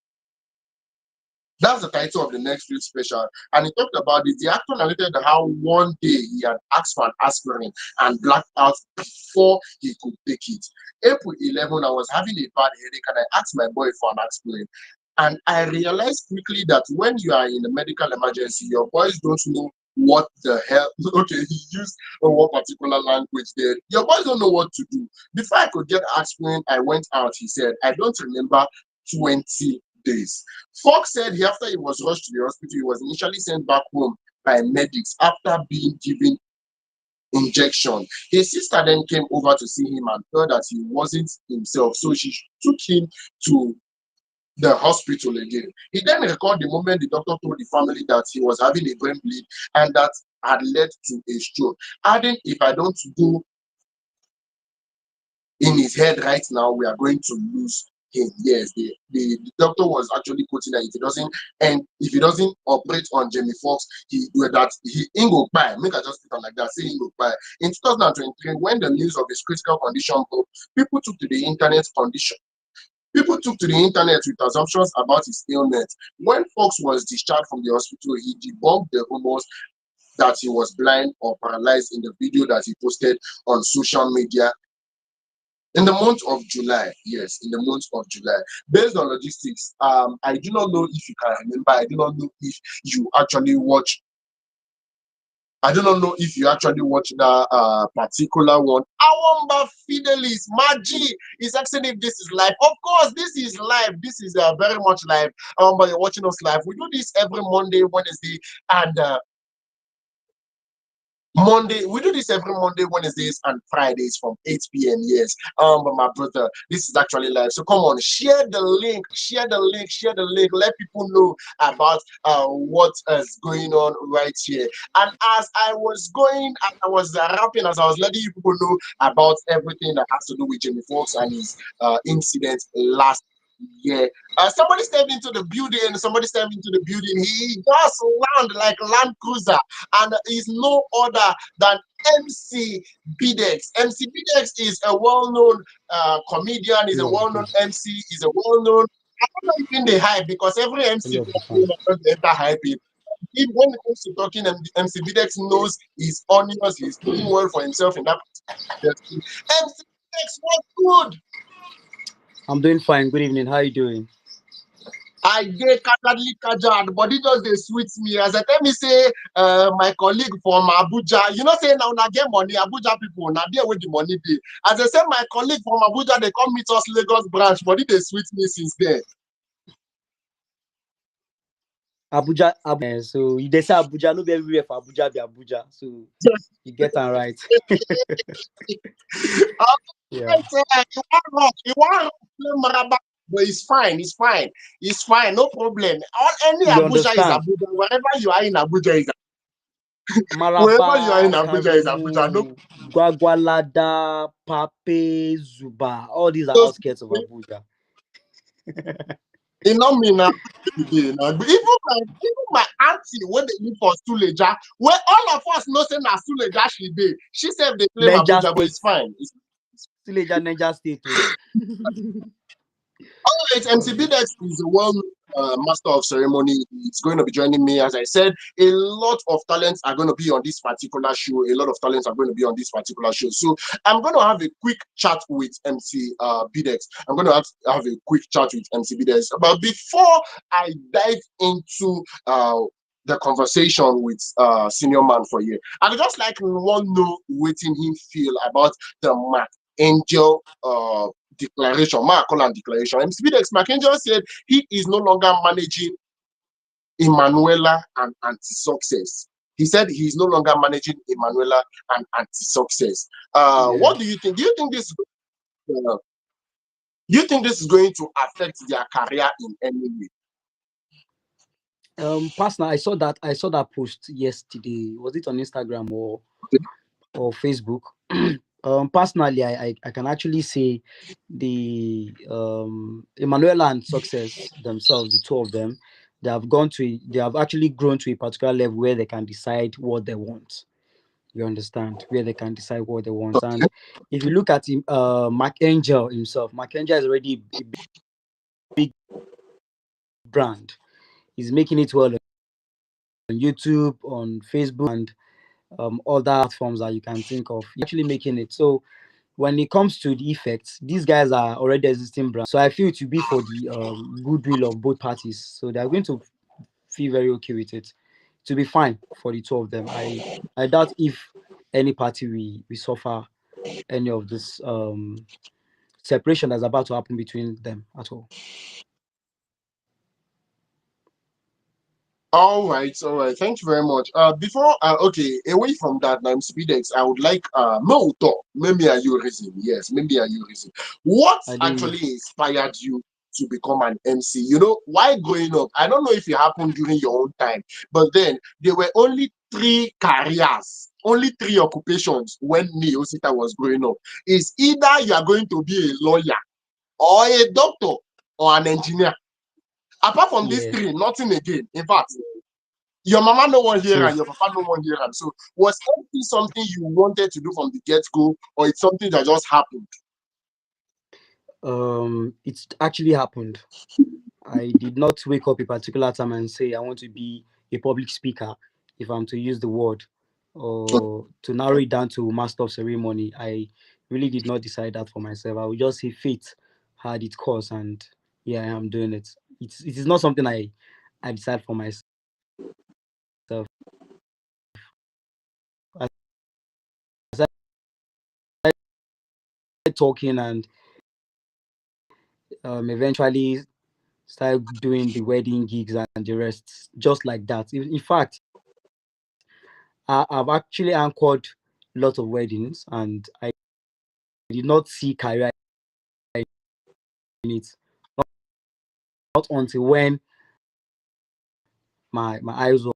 That's the title of the next week's special. And he talked about it. The actor narrated how one day he had asked for an aspirin and blacked out before he could take it. April 11, I was having a bad headache and I asked my boy for an aspirin. And I realized quickly that when you are in a medical emergency, your boys don't know what the hell. Okay, he used one particular language there. Your boys don't know what to do. Before I could get aspirin, I went out. He said, I don't remember 20 days. Fox said after he was rushed to the hospital, he was initially sent back home by medics after being given injection. His sister then came over to see him and heard that he wasn't himself, so she took him to the hospital again. He then recalled the moment the doctor told the family that he was having a brain bleed and that had led to a stroke, adding, if I don't go in his head right now, we are going to lose him. Yes, the doctor was actually quoting that if he doesn't operate on Jamie Foxx, he ain't go by. Make I just put it like that, say he go by. In 2023, when the news of his critical condition broke, people took to the internet condition. People took to the internet with assumptions about his illness. When Fox was discharged from the hospital, he debunked the rumors that he was blind or paralyzed in the video that he posted on social media in the month of July. Yes, in the month of July. Based on logistics, I do not know if you can remember. I do not know if you actually watch. I do not know if you actually watch that particular one. Awamba Fidelis Maji is asking if this is live. Of course, this is live. This is very much live. But you're watching us live. We do this every Monday, Wednesday, and we do this every Monday, Wednesdays, and Fridays from 8 p.m. Yes. But my brother, this is actually live. So come on, share the link, share the link, share the link. Let people know about what is going on right here. And as I was rapping, as I was letting you people know about everything that has to do with Jamie Foxx and his incident last year. Somebody stepped into the building. He just land like Land Cruiser, and is no other than MC Bidex. MC Bidex is a well-known comedian. Is a well-known MC. Is a well-known. I don't know even the hype because every MC enter hyping. If when it comes to talking, MC Bidex knows he's honest, he's doing well for himself in that industry. MC Bidex, what good? I'm doing fine. Good evening. How are you doing? I get casually casual, but it just they sweet me. As I tell me say, my colleague from Abuja, you know, say now na get money, Abuja people, now there where the money be. As I said, my colleague from Abuja, they come meet us Lagos branch, but it they sweet me since then. Abuja. So they say Abuja, no be everywhere for Abuja be Abuja. So you get that right. Yeah. You want play Maraba, but it's fine, it's fine, it's fine, no problem. All any You Abuja is understand? Abuja. Wherever you are in Abuja is Maraba, wherever you are in Abuja is Abuja. No, Karumu, Gwagwalada, Pape, Zuba. All these are those outskirts of Abuja. it not mean now. Even my auntie when they live for Suleja, where all of us know say na Suleja she did. She said they claim Niger Abuja, but State. it's fine. Still Niger State. Oh. Right, MCB Dex is a well master of ceremony. It's going to be joining me. As I said, a lot of talents are going to be on this particular show. A lot of talents are going to be on this particular show. So I'm going to have a quick chat with MC Bidex. I'm going to have a quick chat with MC Bidex. But before I dive into the conversation with senior man for you, I would just like one know waiting him feel about the Mark Angel declaration, Mark Holland declaration. MC Mark Angel said he is no longer managing Emmanuella and Anti-Success. He said he is no longer managing Emmanuella and Anti-Success. Yeah. What do you think? Do you think this is going to affect their career in any way? Personally, I saw that post yesterday. Was it on Instagram or Facebook? Personally, I can actually say the Emmanuel and Success themselves, the two of them, they have actually grown to a particular level where they can decide what they want. You understand? Where they can decide what they want. And if you look at him, Mark Angel himself, Mark Angel is already a big brand. He's making it well on YouTube, on Facebook, and other platforms that you can think of. He's actually making it. So when it comes to the effects, these guys are already existing brands. So I feel it will be for the goodwill of both parties. So they're going to feel very okay with it. To be fine for the two of them. I doubt if any party we suffer any of this separation that's about to happen between them at all. All right, all right. Thank you very much. Before okay, away from that, now Speedex, I would like no talk. Maybe are you reason? Yes, maybe are you reason? What I didn't know. actually inspired you to become an MC? You know, why growing up? I don't know if it happened during your own time, but then there were only three careers, only three occupations when me Osita was growing up. Is either you are going to be a lawyer or a doctor or an engineer. Apart from these Yeah, three, nothing again. In fact, your mama no one here true. and your papa no one here. And so was everything something you wanted to do from the get-go, or it's something that just happened? It's actually happened. I did not wake up a particular time and say I want to be a public speaker, if I'm to use the word, or to narrow it down to master of ceremony. I really did not decide that for myself. I would just say fate had its course, and yeah, I am doing it. It is not something I decide for myself. I started talking and eventually started doing the wedding gigs and the rest, just like that. In fact, I've actually anchored a lot of weddings, and I did not see career in it. Not until when my eyes were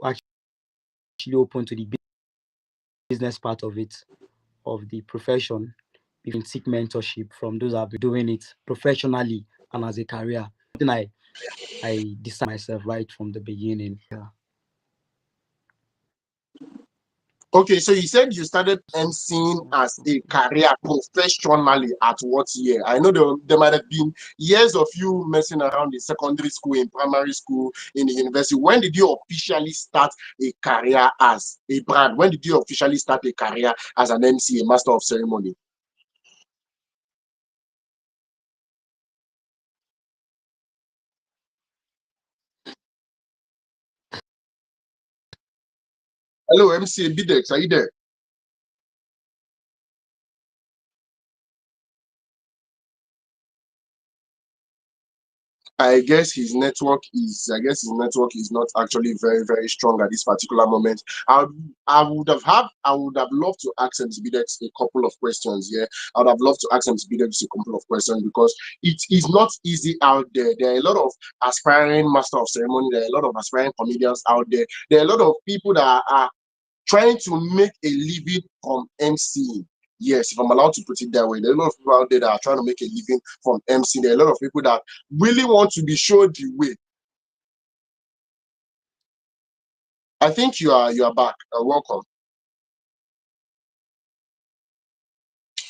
actually open to the business part of it, of the profession, even seek mentorship from those that have been doing it professionally and as a career. Something I decided myself right from the beginning. Yeah. Okay, so you said you started emceeing as a career professionally at what year? I know there might have been years of you messing around in secondary school, in primary school, in the university. When did you officially start a career as a brand? When did you officially start a career as an MC, a master of ceremony? Hello, MC Bidex, are you there? I guess his network is not actually very, very strong at this particular moment. I would have loved to ask him Bidex a couple of questions. Yeah, I would have loved to ask him Bidex a couple of questions because it is not easy out there. There are a lot of aspiring master of ceremony, there are a lot of aspiring comedians out there. There are a lot of people that are trying to make a living from MCing. Yes, if I'm allowed to put it that way, there are a lot of people out there that are trying to make a living from MC. There are a lot of people that really want to be showed the way. I think you are back. Welcome.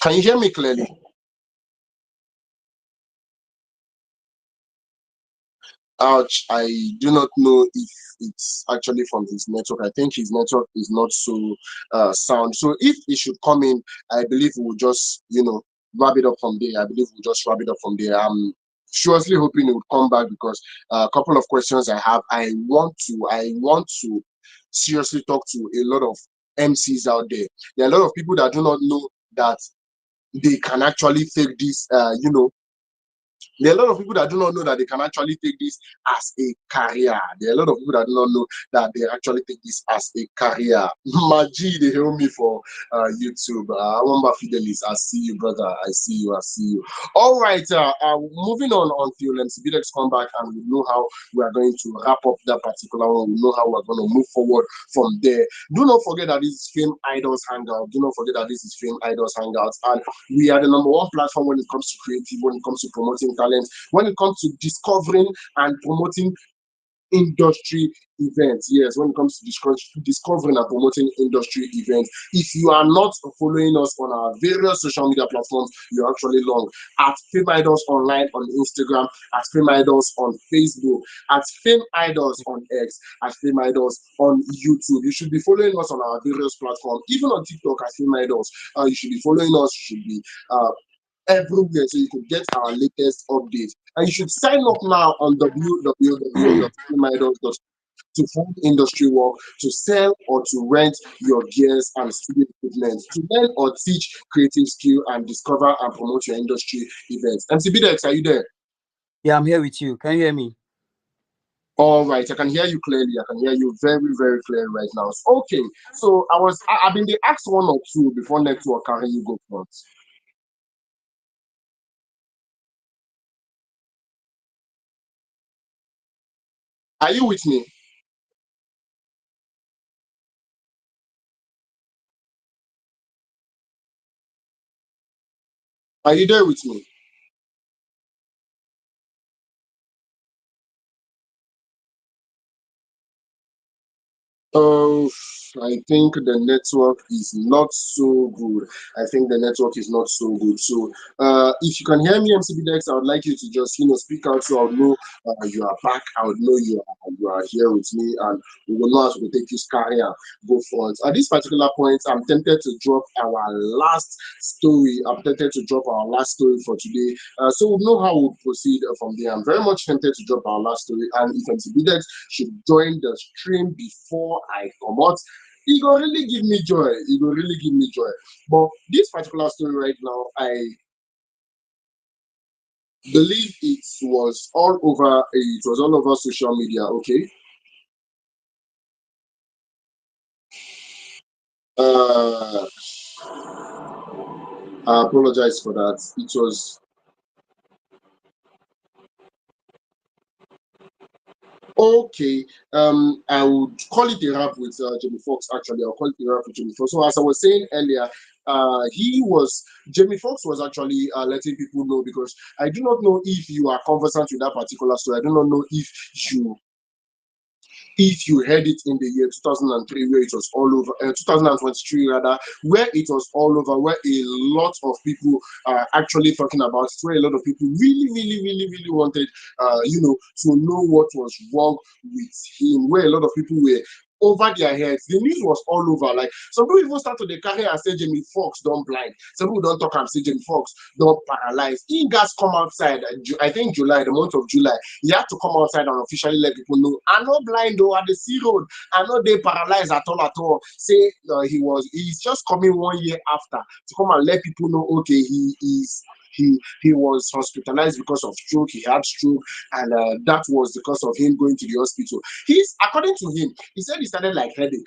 Can you hear me clearly? Ouch, I do not know if it's actually from his network. I think his network is not so sound. So if it should come in, I believe we'll just, wrap it up from there. I believe we'll just wrap it up from there. I'm surely hoping it would come back because a couple of questions I have. I want to seriously talk to a lot of MCs out there. There are a lot of people that do not know that they can actually take this, there are a lot of people that do not know that they can actually take this as a career. There are a lot of people that do not know that they actually take this as a career. Maji, they help me for YouTube. Wamba Fidelis, I see you, brother. I see you. I see you. All right. Moving on until MCBDX come back and we know how we are going to wrap up that particular one. We know how we're going to move forward from there. Do not forget that this is Fame Idols Hangout. Do not forget that this is Fame Idols Hangout. And we are the number one platform when it comes to creative, when it comes to promoting talent, when it comes to discovering and promoting industry events. Yes, when it comes to discovering and promoting industry events. If you are not following us on our various social media platforms, you're actually long. At Fame Idols Online on Instagram, at Fame Idols on Facebook, at Fame Idols on X, at Fame Idols on YouTube. You should be following us on our various platforms, even on TikTok at Fame Idols. You should be following us. You should be everywhere so you can get our latest updates. And you should sign up now on www.filmidol.com to find industry work, to sell or to rent your gears and studio equipment, to learn or teach creative skill and discover and promote your industry events. MC Bidex, are you there? Yeah, I'm here with you. Can you hear me? All right, I can hear you clearly. I can hear you very, very clearly right now. Okay, so I've been asked one or two before network carry you go front. Are you with me? Are you there with me? Oh, I think the network is not so good. I think the network is not so good. So, if you can hear me, MCBDX, I would like you to just, speak out so I would know you are back. I would know you are here with me, and we will know how to take this career go forward. At this particular point, I'm tempted to drop our last story. I'm tempted to drop our last story for today. So we'll know how we'll proceed from there. I'm very much tempted to drop our last story, and if MCBDX should join the stream before I come out. It go really give me joy. It go really give me joy. But this particular story right now, I believe it was all over. It was all over social media. Okay. Uh, I apologize for that. It was okay. I would call it a rap with Jamie Foxx. Actually, I'll call it a rap with Jamie Foxx. So as I was saying earlier, Jamie Foxx was actually letting people know because I do not know if you are conversant with that particular story. I do not know if you if you heard it in the year 2003, where it was all over, 2023 rather, where it was all over, where a lot of people are actually talking about it, where a lot of people really wanted, to know what was wrong with him, where a lot of people were over their heads. The news was all over. Like some people even start to the carry and say Jamie Foxx don't blind. Some people don't talk and say Jamie Foxx don't paralyze. He guys come outside. I think July, the month of July, he had to come outside and officially let people know I'm not blind though at the sea road. I'm not they paralyzed at all. Say he's just coming 1 year after to come and let people know okay he was hospitalized because of stroke. He had stroke, and that was because of him going to the hospital. He's according to him, he said he started like headache.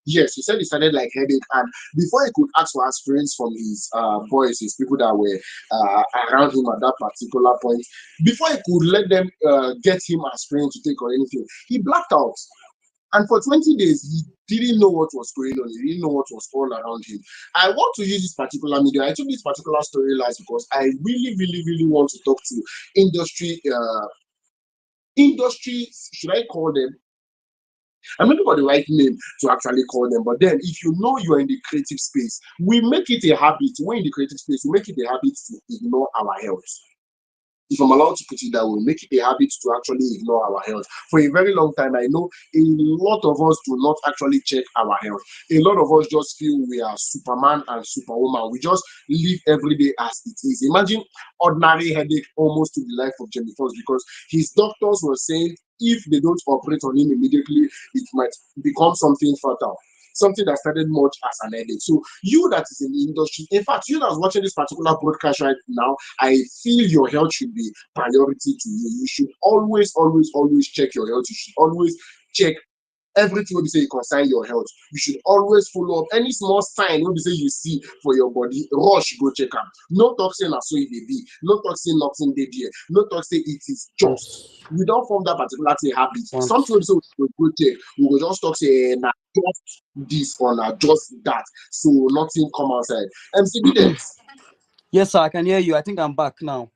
Yes, he said he started like headache, and before he could ask for aspirins from his boys, his people that were around him at that particular point, before he could let them get him aspirin to take or anything, he blacked out. And for 20 days, he didn't know what was going on. He didn't know what was all around him. I want to use this particular media. I took this particular story live because I really want to talk to industry. Should I call them? I'm looking for the right name to actually call them. But then, if you know you are in the creative space, we make it a habit. We're in the creative space. We make it a habit to ignore our health. If I'm allowed to put it that way, make it a habit to actually ignore our health. For a very long time, I know a lot of us do not actually check our health. A lot of us just feel we are Superman and Superwoman. We just live every day as it is. Imagine ordinary headache almost to the life of Jamie Foxx because his doctors were saying if they don't operate on him immediately, it might become something fatal, something that started much as an headache. So you that is in the industry, in fact, you that's watching this particular broadcast right now, I feel your health should be priority to you. You should always check your health. You should always check everything wey be say e concern your health. You should always follow up any small sign wey be say you see for your body, rush go check am. No talk say na so e dey be, no talk say nothing dey there, no talk say it is just. Once, We don form that particular thing habit. Something once. wey be say we go check, we go just talk say na just this or na just that, so nothing come outside. MC Bidens. Yes, sir, I can hear you. I think I'm back now.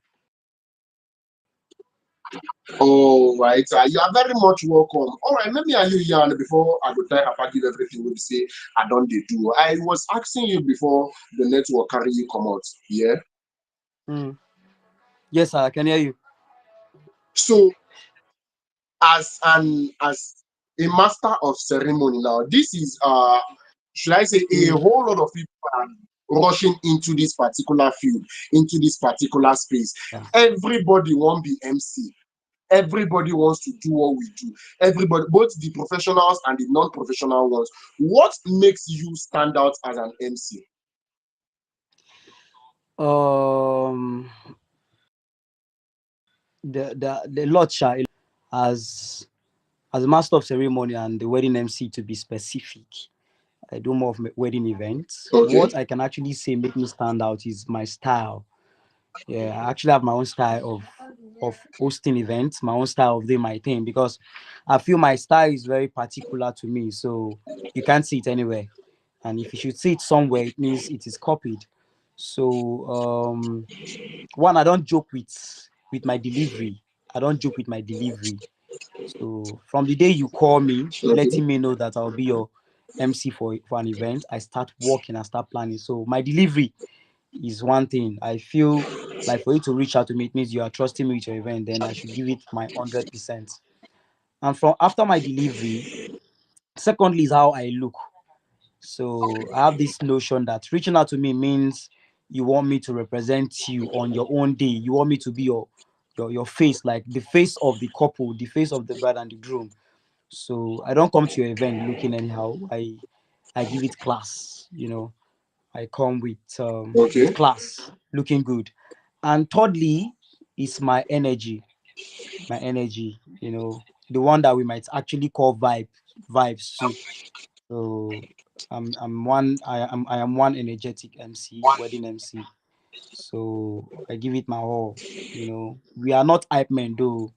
All right, you are very much welcome. All right, maybe are you yarn before I go try Papa give everything we say I don't they do. I was asking you before the network carry you come out. Yeah. Mm. Yes, sir, I can hear you. So as a master of ceremony now, this is should I say a Mm. whole lot of people are rushing into this particular field, into this particular space. Yeah. Everybody won't be MC. Everybody wants to do what we do. Everybody, both the professionals and the non-professional ones. What makes you stand out as an MC? Um, the Lord Shah as a master of ceremony and the wedding MC to be specific. I do more of wedding events. Okay. What I can actually say make me stand out is my style. Yeah, I actually have my own style of hosting events, my own style of doing my thing because I feel my style is very particular to me. So you can't see it anywhere. And if you should see it somewhere, it means it is copied. So one, I don't joke with my delivery. I don't joke with my delivery. So from the day you call me, Okay. letting me know that I'll be your MC for an event, I start working, I start planning. So my delivery is one thing. I feel like for you to reach out to me, it means you are trusting me with your event. Then I should give it my 100%. And from after my delivery, secondly is how I look. So I have this notion that reaching out to me means you want me to represent you on your own day. You want me to be your face, like the face of the couple, the face of the bride and the groom. So I don't come to your event looking anyhow. I give it class, I come with Okay. class, looking good. And thirdly is my energy. My energy, the one that we might actually call vibes too. So I am one energetic MC, wedding MC. So I give it my all. We are not hype men though,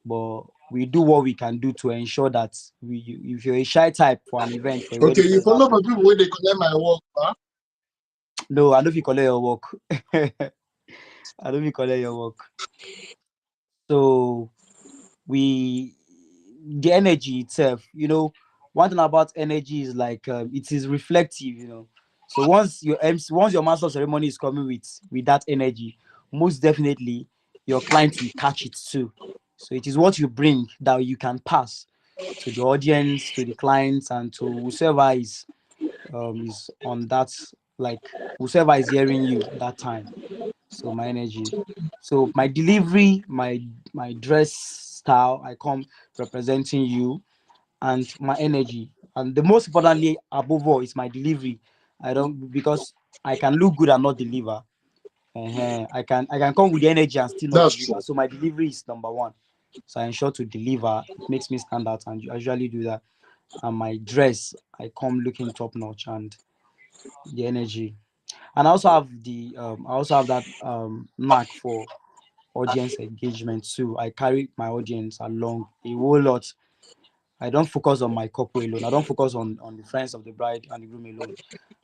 but we do what we can do to ensure that if you're a shy type for an event, for a Okay, wedding, for you follow example, my people when they collect my work, huh? no, I know if you collect your work. I know if you collect your work. So we the energy itself. One thing about energy is like it is reflective. So once your MC, once your master of ceremony is coming with that energy, most definitely your client will catch it too. So it is what you bring that you can pass to the audience, to the clients, and to whoever is on that, like whoever is hearing you that time. So my energy, so my delivery, my dress style, I come representing you, and my energy, and the most importantly above all is my delivery. I don't, because I can look good and not deliver. I can come with the energy and still not That's deliver. true. So my delivery is number one. So I ensure to deliver. It makes me stand out, and I usually do that. And my dress, I come looking top notch, and the energy. And I also have that knack for audience engagement too. I carry my audience along a whole lot. I don't focus on my couple alone. I don't focus on the friends of the bride and the groom alone.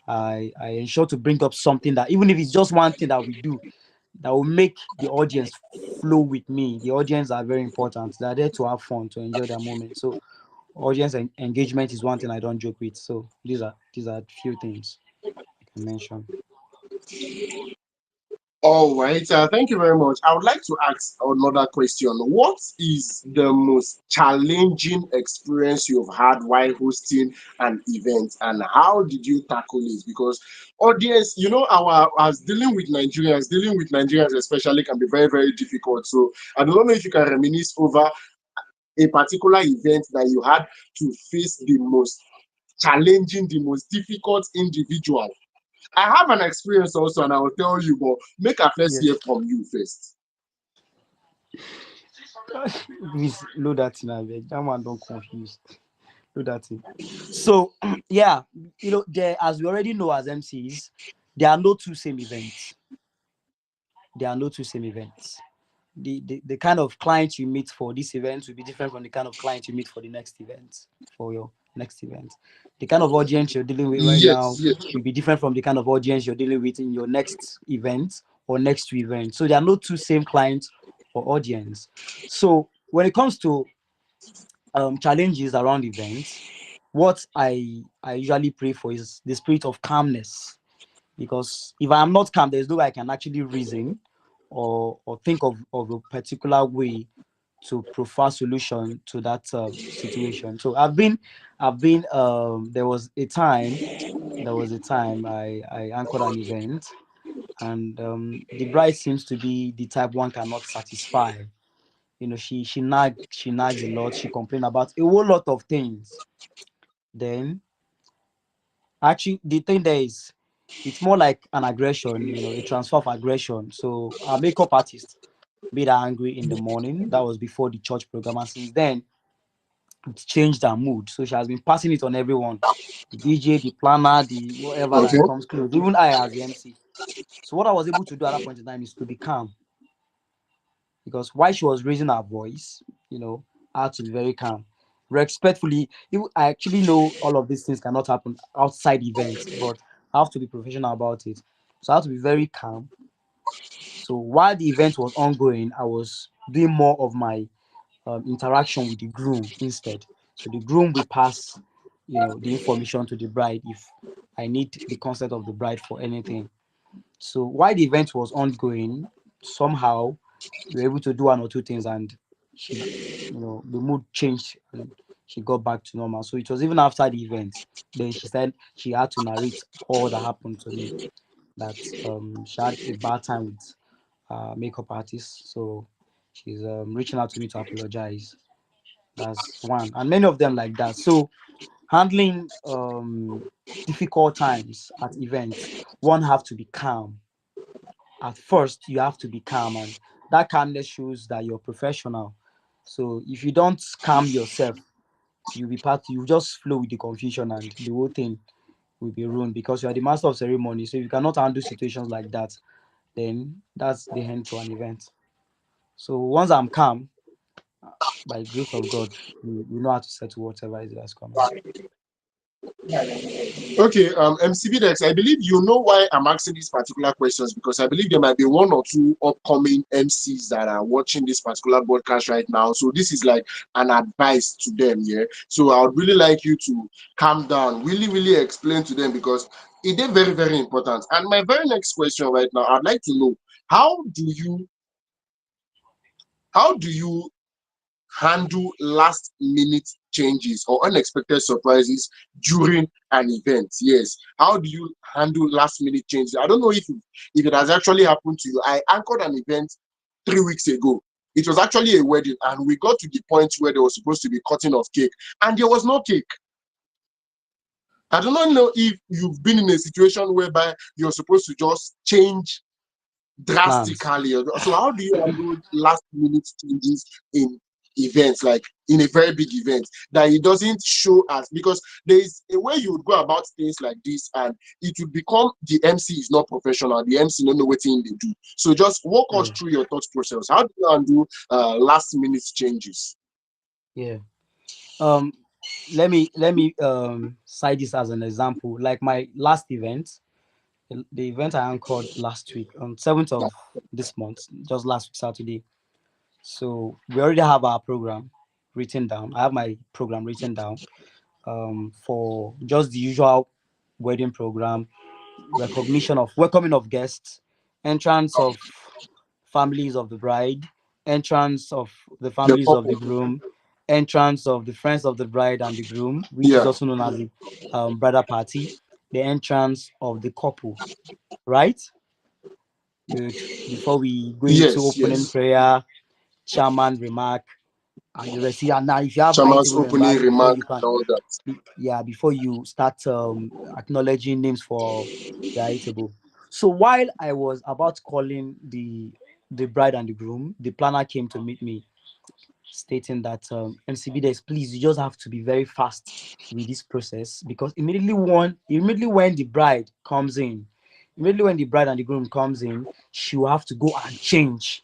I ensure to bring up something that, even if it's just one thing that we do, that will make the audience flow with me. The audience are very important. They are there to have fun, to enjoy their moment. So audience engagement is one thing I don't joke with. So these are few things I can mention. All right. Thank you very much. I would like to ask another question. What is the most challenging experience you've had while hosting an event, and how did you tackle it? Because audience, our as dealing with Nigerians especially can be very, very difficult. So I don't know if you can reminisce over a particular event that you had to face the most challenging, the most difficult individual. I have an experience also, and I will tell you, but make a first hear Yes. from you first. Please load that in, abeg. That one don't confuse. Load that in. So yeah, there, as we already know as MCs, there are no two same events. There are no two same events. The kind of client you meet for this event will be different from the kind of client you meet for the next event, for your next event. The kind of audience you're dealing with right Yes, now yes. will be different from the kind of audience you're dealing with in your next event or next two events. So there are no two same clients or audience. So when it comes to challenges around events, what I usually pray for is the spirit of calmness, because if I am not calm, there's no way I can actually reason or think of a particular way to provide solution to that situation. So I've been there was a time I anchored an event, and the bride seems to be the type one cannot satisfy. She nags a lot. She complained about a whole lot of things. Then actually the thing there is, it's more like an aggression, a transfer of aggression. So our makeup artist made her angry in the morning. That was before the church program, and since then it changed her mood. So she has been passing it on everyone, the DJ, the planner, the whatever Okay. that comes close, even I as the MC. So what I was able to do at that point in time is to be calm, because while she was raising her voice, I had to be very calm, respectfully. I actually know all of these things cannot happen outside events, but I have to be professional about it. So I have to be very calm. So while the event was ongoing, I was doing more of my interaction with the groom instead. So the groom will pass, the information to the bride if I need the consent of the bride for anything. So while the event was ongoing, somehow we were able to do one or two things, and the mood changed and she got back to normal. So it was even after the event. Then she said she had to narrate all that happened to me. That she had a bad time with makeup artist. So she's reaching out to me to apologize. That's one, and many of them like that. So handling difficult times at events, one have to be calm. At first, you have to be calm, and that calmness shows that you're professional. So if you don't calm yourself, you just flow with the confusion, and the whole thing will be ruined, because you are the master of ceremony. So if you cannot handle situations like that, then that's the end to an event. So once I'm calm, by the grace of God, we know how to settle whatever is that's coming. Okay, MCB Dex, I believe you know why I'm asking these particular questions, because I believe there might be one or two upcoming MCs that are watching this particular broadcast right now. So this is like an advice to them, yeah. So I would really like you to calm down, really, really explain to them, because it is very, very important. And my very next question right now, I'd like to know, how do you how do you handle last minute changes or unexpected surprises during an event? Yes. How do you handle last minute changes? I don't know if it has actually happened to you. I anchored an event 3 weeks ago. It was actually a wedding, and we got to the point where there was supposed to be cutting of cake, and there was no cake. I do not know if you've been in a situation whereby you're supposed to just change Plans. drastically. So how do you handle last minute changes in events, like in a very big event, that it doesn't show us? Because there is a way you would go about things like this, and it would become the MC is not professional, the MC don't know what thing they do. So just walk us Yeah. through your thought process. How do you handle last minute changes? Yeah. Um, let me cite this as an example. Like my last event, the event I anchored last week on 7th of this month, just last week Saturday. So we already have our program written down. I have my program written down for just the usual wedding program, recognition of welcoming of guests, entrance of families of the bride, entrance of the The families of the couple. groom, entrance of the friends of the bride and the groom, which is Yeah. also known as the bridal party, the entrance of the couple, right? Good. Before we go into Yes, opening yes. prayer, chairman remark, and the rest. Yeah, now if you have high Chairman's table opening members, before remark you can, and all that. yeah, before you start acknowledging names for the high table. So while I was about calling the bride and the groom, the planner came to meet me, stating that MCB Dex, please, you just have to be very fast with this process, because immediately when the bride comes in, immediately when the bride and the groom comes in, she will have to go and change.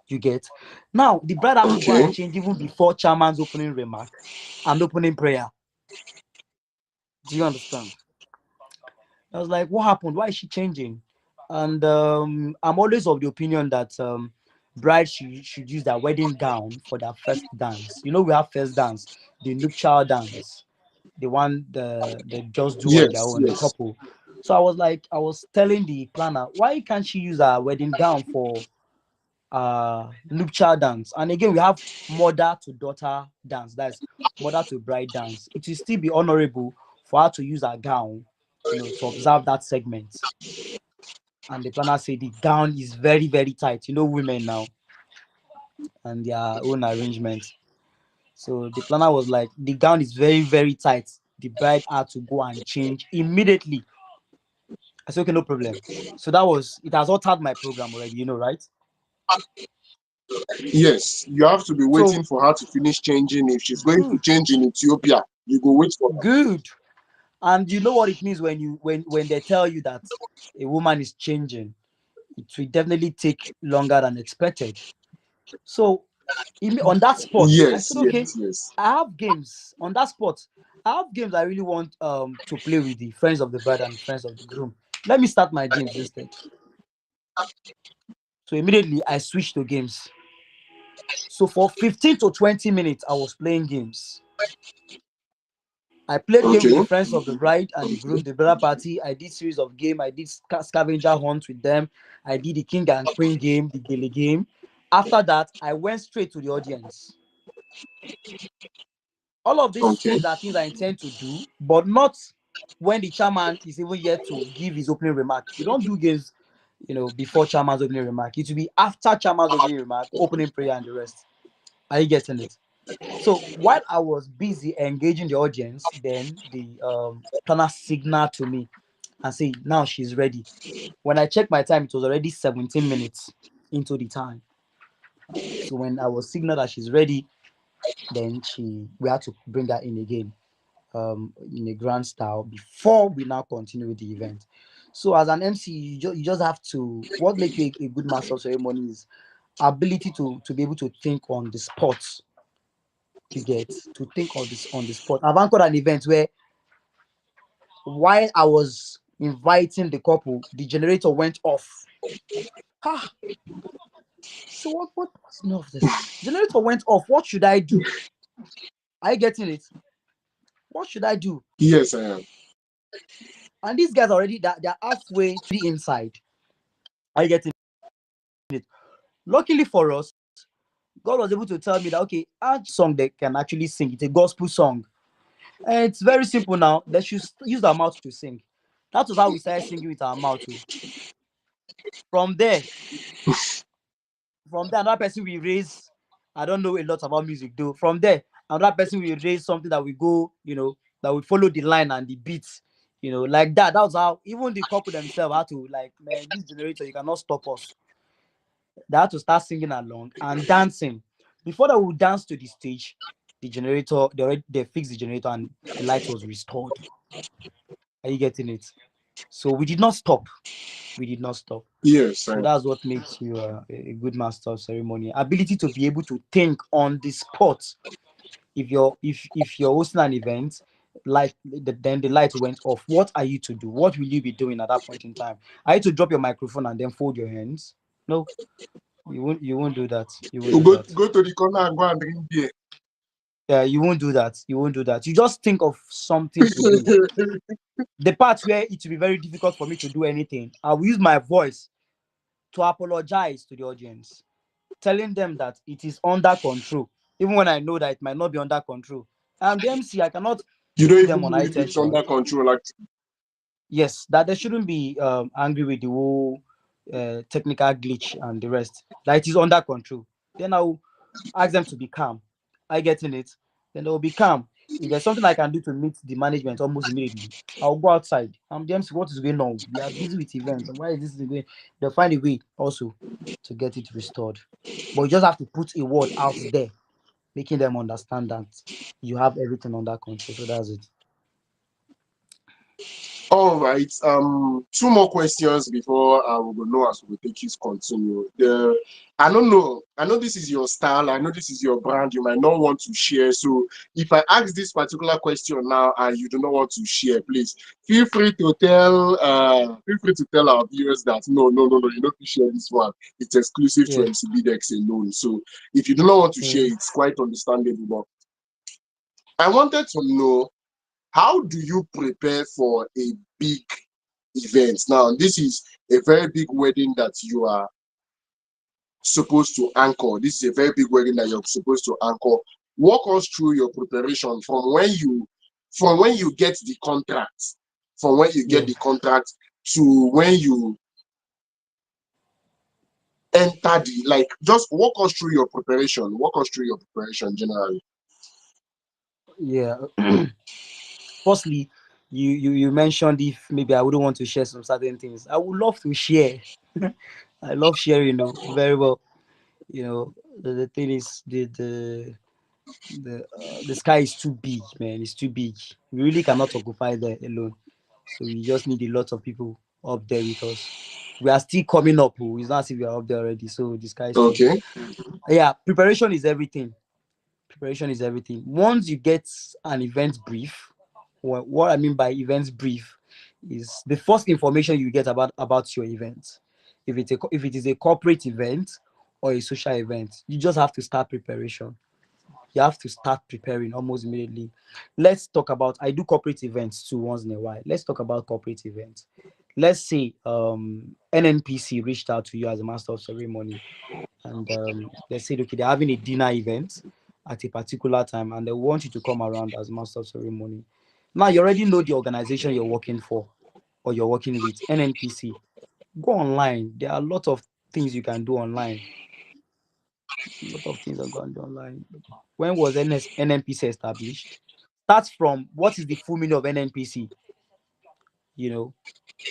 You get? Now the bride has to go and Okay. change even before chairman's opening remark and opening prayer. Do you understand? I was like, what happened? Why is she changing? And I'm always of the opinion that brides should use their wedding gown for their first dance. You know, we have first dance, the nuptial dance, the one they just do on their Yes, own, the yes. couple. So I was telling the planner, why can't she use her wedding gown for nuptial dance? And again, we have mother to daughter dance, that's mother to bride dance. It will still be honorable for her to use her gown, to observe that segment. And the planner said the gown is very, very tight. You know, women now and their own arrangement. So the planner was like, the gown is very, very tight. The bride had to go and change immediately. I said, okay, no problem. So that was it, has altered my program already, right? Yes, you have to be So waiting for her to finish changing. If she's going to good, change in Ethiopia, you go wait for her. good. And you know what it means when when they tell you that a woman is changing, it will definitely take longer than expected. So on that spot, I Yes, said, okay, yes, yes. I have games on that spot. I have games I really want to play with the friends of the bride and friends of the groom. Let me start my games instead. So immediately I switched to games. So for 15 to 20 minutes, I was playing games. I played game with the Okay, friends of the bride and the groom, the brother party. I did series of game. I did scavenger hunt with them. I did the king and queen game, the gele game. After that, I went straight to the audience. All of these okay, things are things I intend to do, but not when the chairman is even yet to give his opening remark. We don't do games, before chairman's opening remark. It will be after chairman's opening remark, opening prayer, and the rest. Are you getting it? So while I was busy engaging the audience, then the planner signaled to me and say, now she's ready. When I checked my time, it was already 17 minutes into the time. So when I was signaled that she's ready, then we had to bring her in again, in a grand style before we now continue with the event. So as an MC, you just have to, what make you a good master of ceremony is ability to be able to think on the spot. you get to think of this on the spot. I've anchored an event where while I was inviting the couple, the generator went off. Ah, so what's enough of this? Generator went off. What should I do? Are you getting it? What should I do? Yes, I am. And these guys already they're halfway to the inside. Are you getting it? Luckily for us, God was able to tell me that okay, add song they can actually sing. It's a gospel song. And it's very simple now. They should use their mouth to sing. That was how we started singing with our mouth too. From there, another person will raise. I don't know a lot about music though. From there, another person will raise something that we go, that we follow the line and the beats, like that. That was how even the couple themselves had to like, man, this generator, you cannot stop us. They had to start singing along and dancing. Before they would dance to the stage, the generator, they fixed the generator and the light was restored. Are you getting it? So we did not stop. We did not stop. Yes, I So am. that's what makes you a good master of ceremony. Ability to be able to think on the spot. If you're hosting an event, then the light went off. What are you to do? What will you be doing at that point in time? Are you to drop your microphone and then fold your hands? No, you won't. You won't do that. You won't You do go that. go to the corner and go and drink beer. Yeah, you won't do that. You won't do that. You just think of something to do. The part where it will be very difficult for me to do anything, I will use my voice to apologize to the audience, telling them that it is under control, even when I know that it might not be under control. I'm the MC, I cannot You don't put even them on know high if it's tension. under control. Like, Yes, that they shouldn't be angry with the whole technical glitch and the rest. That it is under control. Then I'll ask them to be calm. I get in it. Then they'll be calm. If there's something I can do to meet the management almost immediately, I'll go outside. I'm the MC. What is going on? We are busy with events. And why is this going? They'll find a way also to get it restored. But you just have to put a word out there, making them understand that you have everything under control. So that's it. all right. Two more questions before we will know as we take his continue. I don't know. I know this is your style. I know this is your brand. You might not want to share. So if I ask this particular question now and you do not want to share, please feel free to tell our viewers that no, you don't share this one. It's exclusive to Yeah. MCB Dex alone. So if you do not want to Yeah. share, it's quite understandable. But I wanted to know, how do you prepare for a big event? Now, this is a very big wedding that you are supposed to anchor. This is a very big wedding that you're supposed to anchor. Walk us through your preparation from when you get the contract, Yeah. to when you enter the, like, just walk us through your preparation. Walk us through your preparation generally. Yeah. Firstly, you mentioned if maybe I wouldn't want to share some certain things. I would love to share. I love sharing, very well. The thing is the sky is too big, man. It's too big. We really cannot occupy there alone. So we just need a lot of people up there with us. We are still coming up. Oh. It's not as if we are up there already. So the sky is too big. Okay. Yeah, preparation is everything. Preparation is everything. Once you get an event brief, what I mean by event brief is the first information you get about your event. If it is a corporate event or a social event, you just have to start preparation. You have to start preparing almost immediately. Let's talk about, I do corporate events too once in a while. Let's talk about corporate events. Let's say NNPC reached out to you as a master of ceremony, and they said, okay, they're having a dinner event at a particular time and they want you to come around as master of ceremony. Now you already know the organization you're working for or you're working with, NNPC. Go online. There are a lot of things you can do online. A lot of things are going to do online. When was NNPC established? Start from what is the full meaning of NNPC? You know,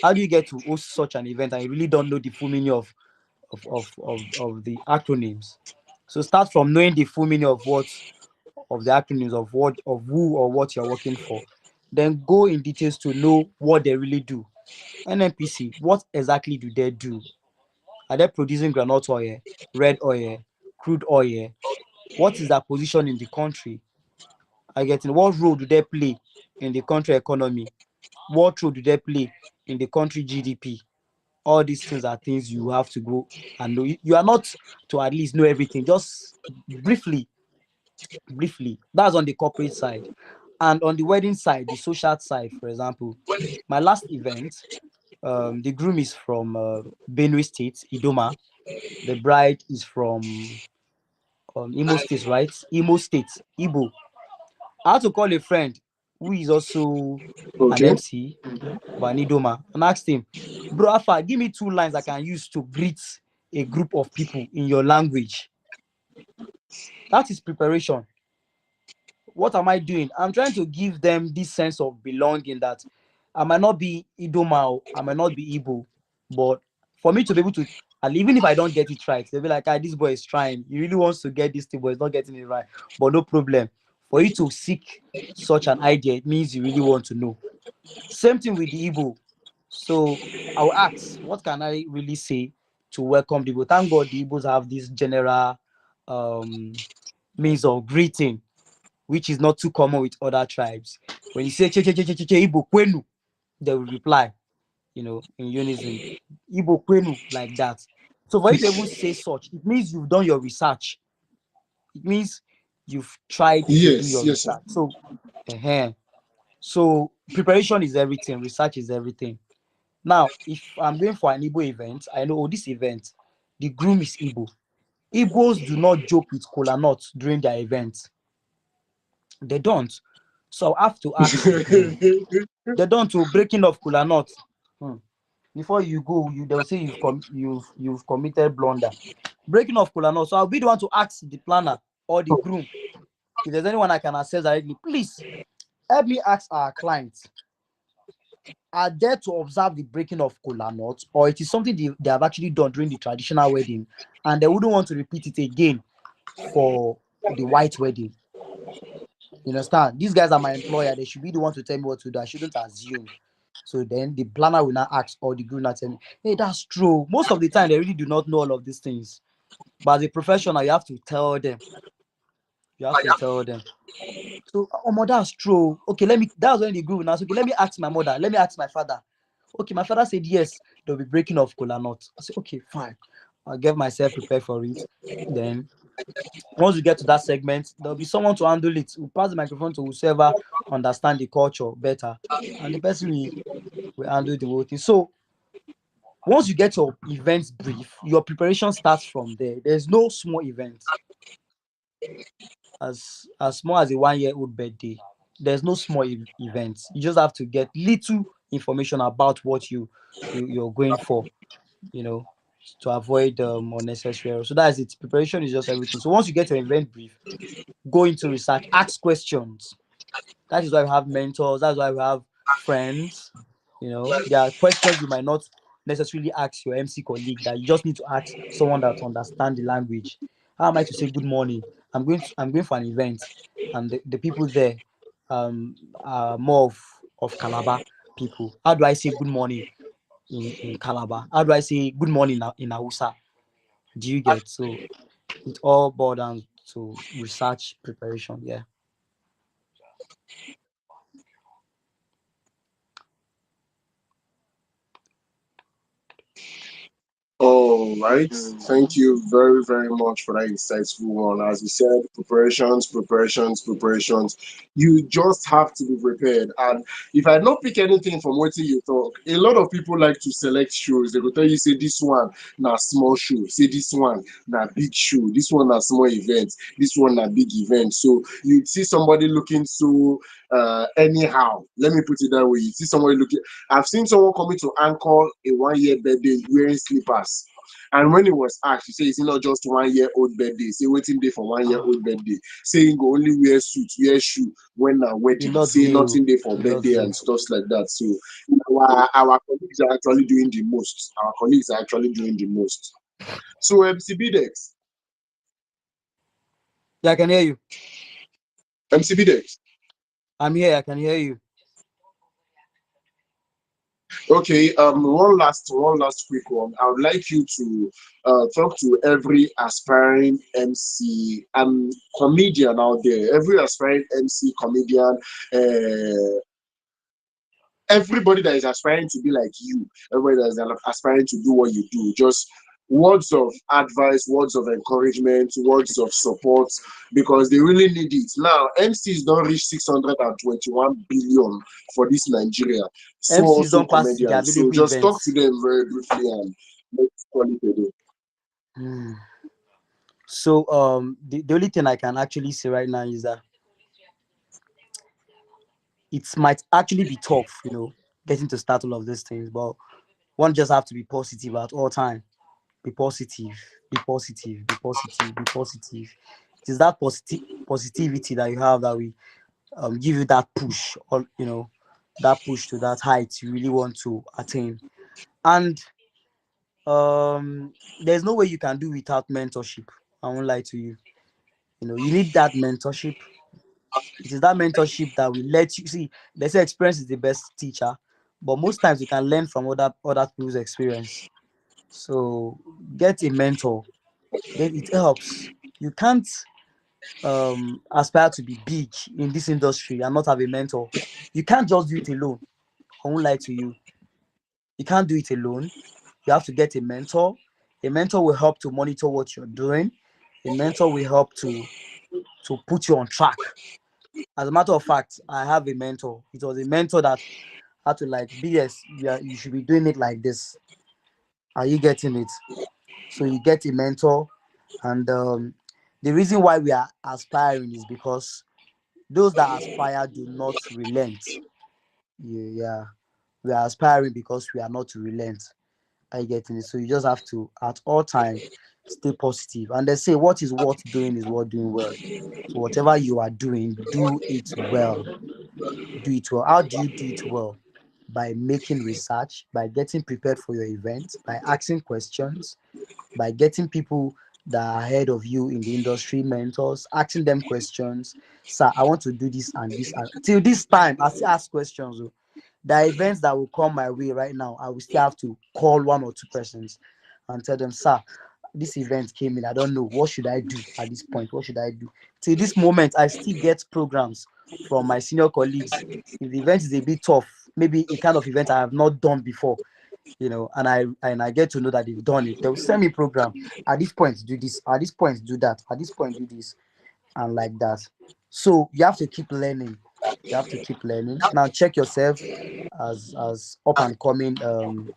how do you get to host such an event and you really don't know the full meaning of the acronyms? So start from knowing the full meaning of the acronyms of who or what you're working for. Then go in details to know what they really do. NNPC, what exactly do they do? Are they producing groundnut oil, red oil, crude oil? What is their position in the country? I get in. What role do they play in the country economy? What role do they play in the country GDP? All these things are things you have to go and know. You are not to at least know everything, just briefly. That's on the corporate side. And on the wedding side, the social side, for example, my last event, the groom is from Benue State, Idoma. The bride is from Imo State, right? Imo State, Ibo. I had to call a friend who is also an Okay. MC, but an Idoma, and asked him, Bro, Alpha, give me two lines I can use to greet a group of people in your language. That is preparation. What am I doing? I'm trying to give them this sense of belonging that I might not be Idoma, I might not be Igbo, but for me to be able to, and even if I don't get it right, they'll be like, this boy is trying. He really wants to get this thing, but he's not getting it right. But no problem. For you to seek such an idea, it means you really want to know. Same thing with the Igbo. So I'll ask, what can I really say to welcome the Igbo? Thank God the Igbos have this general um, means of greeting which is not too common with other tribes. When you say che che che che che che Igbo kwenu, they will reply, in unison. Igbo kwenu like that. So for you to even say such, it means you've done your research. It means you've tried to do Yes, your yes, sir. research. So, uh so preparation is everything. Research is everything. Now, if I'm going for an Igbo event, I know this event, the groom is Igbo. Igbos do not joke with kola nuts during their events. They don't. So I have to ask the groom. They don't to breaking of kola nut. Hmm. Before you go, they'll say you've committed blunder. Breaking of kola nut. So I'll be the one to ask the planner or the groom if there's anyone I can access directly. Please help me ask our clients. Are there to observe the breaking of kola nut, or it is something they have actually done during the traditional wedding, and they wouldn't want to repeat it again for the white wedding? You understand? These guys are my employer. They should be the one to tell me what to do. I shouldn't assume. So then the planner will not ask, or the group not tell me, hey, that's true. Most of the time, they really do not know all of these things. But as a professional, you have to tell them. You have to tell them. So, oh, mother, that's true. Okay, that's when the group now. So, okay, let me ask my mother. Let me ask my father. Okay, my father said yes. They'll be breaking off kola nut. I said, okay, fine. I'll get myself prepared for it. Then once we get to that segment, there'll be someone to handle it. We'll pass the microphone to whoever understand the culture better, and the person will handle the whole thing. So once you get your event brief, your preparation starts from there. There's no small event. As small as a 1 year old birthday, there's no small event. You just have to get little information about what you're going for, you know, to avoid unnecessary error. So that's it. Preparation is just everything. So once you get your event brief, go into research, ask questions. That is why we have mentors. That's why we have friends. There are questions you might not necessarily ask your MC colleague that you just need to ask someone that understands the language. How am I to say good morning? I'm going for an event, and the people there are more of Calabar people. How do I say good morning in Calabar? How do I say good morning in Hausa? Do you get? So it all boils down to research preparation. Yeah. All right. Thank you very, very much for that insightful one. As you said, preparations, preparations, preparations. You just have to be prepared. And if I don't pick anything from what you talk, a lot of people like to select shows. They will tell you, say this one na small show, say this one na big show, this one na small event, this one na big event. So you see somebody looking so anyhow. Let me put it that way. You see somebody looking. I've seen someone coming to anchor a 1 year birthday wearing slippers. And when he was asked, he said it's not just 1 year old birthday. Say waiting day for 1 year old birthday. Saying go only wear suit, wear shoe when a He wedding. loves Say you. nothing day for He loves birthday you. and stuff like that. So our colleagues are actually doing the most. Our colleagues are actually doing the most. So MCB Dex, Yeah, I can hear you. MCB Dex. I'm here. I can hear you. Okay, one last quick one. I would like you to talk to every aspiring MC and comedian out there, every aspiring MC, comedian, uh, everybody that is aspiring to be like you, everybody that is aspiring to do what you do. Just words of advice, words of encouragement, words of support, because they really need it. Now, MCs don't reach 621 billion for this Nigeria. So MCs also don't pass the comedians. So available just talk to events. them very briefly and let's call it a day. Hmm. So the only thing I can actually say right now is that it might actually be tough, getting to start all of these things, but one just have to be positive at all time. Be positive, be positive, be positive, be positive. It is that positivity that you have that will give you that push, or that push to that height you really want to attain. And there's no way you can do without mentorship. I won't lie to you. You need that mentorship. It is that mentorship that will let you see. They say experience is the best teacher, but most times you can learn from other people's experience. So get a mentor. Get it helps. You can't aspire to be big in this industry and not have a mentor. You can't just do it alone. I won't lie to you. You can't do it alone. You have to get a mentor. A mentor will help to monitor what you're doing. A mentor will help to put you on track. As a matter of fact, I have a mentor. It was a mentor that had to like, BS, you should be doing it like this. Are you getting it? So you get a mentor, and the reason why we are aspiring is because those that aspire do not relent. Yeah, we are aspiring because we are not to relent. Are you getting it? So you just have to, at all time, stay positive. And they say, what is worth doing is worth doing well. So whatever you are doing, do it well. Do it well. How do you do it well? By making research, by getting prepared for your event, by asking questions, by getting people that are ahead of you in the industry, mentors, asking them questions. Sir, I want to do this and this. And till this time, I still ask questions. Oh. There are events that will come my way right now. I will still have to call one or two persons and tell them, sir, this event came in. I don't know. What should I do at this point? What should I do? Till this moment, I still get programs from my senior colleagues. If the event is a bit tough, maybe a kind of event I have not done before, and I get to know that they've done it. They'll send me program. At this point, do this. At this point, do that. At this point, do this, and like that. So you have to keep learning. You have to keep learning. Now check yourself as up and coming um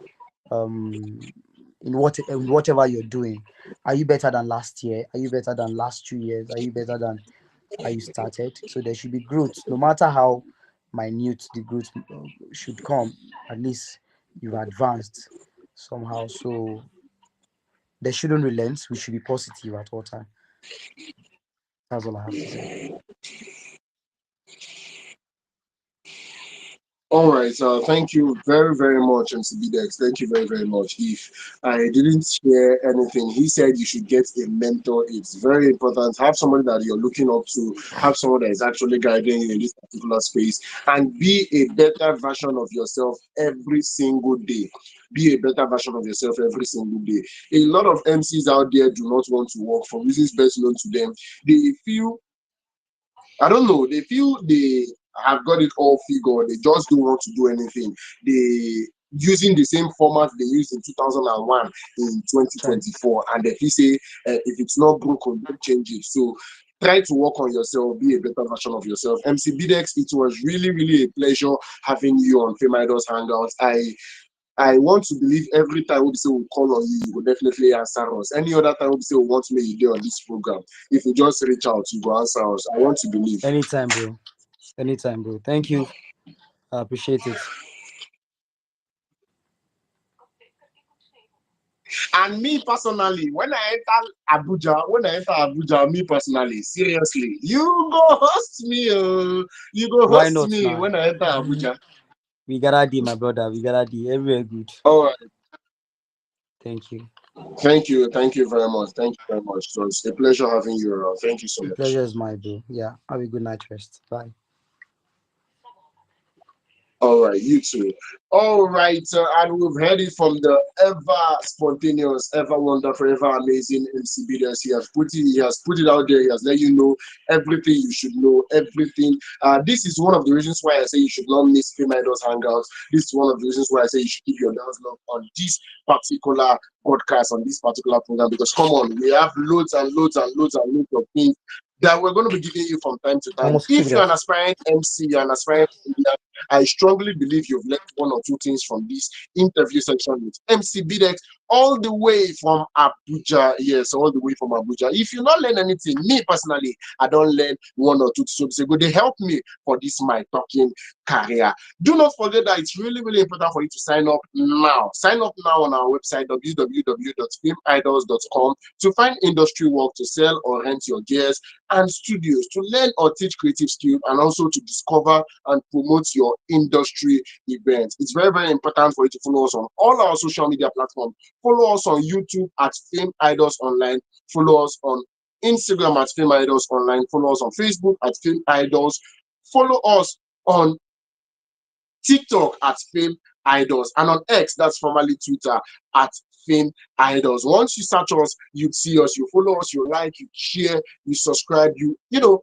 in whatever you're doing. Are you better than last year? Are you better than last 2 years? Are you better than how you started? So there should be growth, no matter how minute the growth should come. At least you've advanced somehow. So they shouldn't relent. We should be positive at all time. That's all I have to say. All right, thank you very, very much, MCBDX. Thank you very, very much. If I didn't share anything, he said you should get a mentor. It's very important. Have somebody that you're looking up to, have someone that is actually guiding you in this particular space, and be a better version of yourself every single day. Be a better version of yourself every single day. A lot of MCs out there do not want to work for reasons best known to them. They feel I don't know. They feel they have got it all figured. They just don't want to do anything. They using the same format they used in 2001 in Time. 2024, and they feel say if it's not broken, don't change it. So try to work on yourself, be a better version of yourself. MC BDX, it was really, really a pleasure having you on FameIdols Hangout. I want to believe every time we say we call on you, you will definitely answer us. Any other time we say we want to make you do on this program, if you just reach out, you go answer us. I want to believe. Anytime, bro. Anytime, bro. Thank you. I appreciate it. And me personally, when I enter Abuja, me personally, seriously, you go host me. You go Why host not me now? when I enter Abuja. We gotta do, my brother. We gotta do. Everywhere good. All right. Thank you. Thank you. Thank you very much. Thank you very much. So it's a pleasure having you around. Thank you so The much. pleasure is mine, bro. Yeah. Have a good night rest. Bye. All right, you too. All right, and we've heard it from the ever spontaneous, ever wonderful, ever amazing MC Bidas. He has put it out there. He has let you know everything you should know, everything. This is one of the reasons why I say you should not miss FameIdols Hangouts. This is one of the reasons why I say you should keep your dance love on this particular podcast, on this particular program. Because come on, we have loads and loads and loads and loads of things that we're going to be giving you from time to time. Almost keep If you're that. an aspiring MC, you're an aspiring media, I strongly believe you've learned one or two things from this interview section with MC Bidex, all the way from Abuja. Yes, all the way from Abuja. If you not learn anything, me personally, I don't learn one or two. So they help me for this my talking career. Do not forget that it's really, really important for you to sign up now. Sign up now on our website, www.fameidols.com, to find industry work to sell or rent your gears, and studios to learn or teach creative skills, and also to discover and promote your industry events. It's very, very important for you to follow us on all our social media platforms. Follow us on YouTube at Fame Idols Online. Follow us on Instagram at Fame Idols Online. Follow us on Facebook at Fame Idols. Follow us on TikTok at Fame Idols, and on X, that's formerly Twitter, at Fame Idols. Once you search us, you'd see us, you follow us, you like, you share, you subscribe, you know,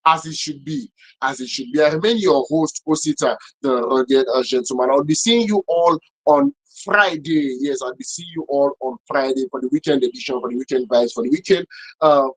as it should be, as it should be. I remain your host, Osita, the rugged gentleman. I'll be seeing you all on Friday. Yes, I'll be seeing you all on Friday for the weekend edition, for the weekend vibes, for the weekend uh,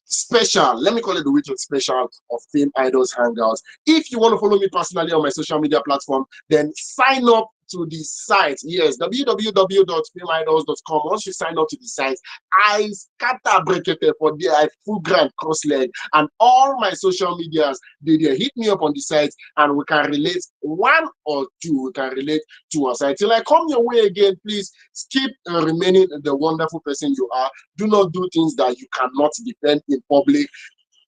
special. Let me call it the weekend special of Fame Idols Hangouts. If you want to follow me personally on my social media platform, then sign up to the site. Yes, www.fameidols.com. Once you sign up to the site, I scatter brekete for there. I full grand cross leg, and all my social medias, they hit me up on the site, and we can relate one or two. We can relate to us. Till I come your way again, please keep remaining the wonderful person you are. Do not do things that you cannot defend in public.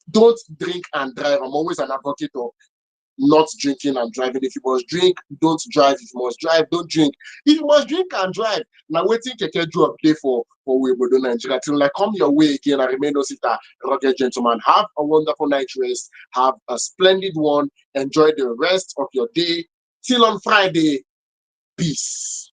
Don't drink and drive. I'm always an advocate of not drinking and driving. If you must drink, don't drive. If you must drive, don't drink. If you must drink and drive, now waiting keke do update for Weibodo Nigeria. Till I come your way again, I remain Osita, rugged gentleman. Have a wonderful night rest. Have a splendid one. Enjoy the rest of your day. Till on Friday. Peace.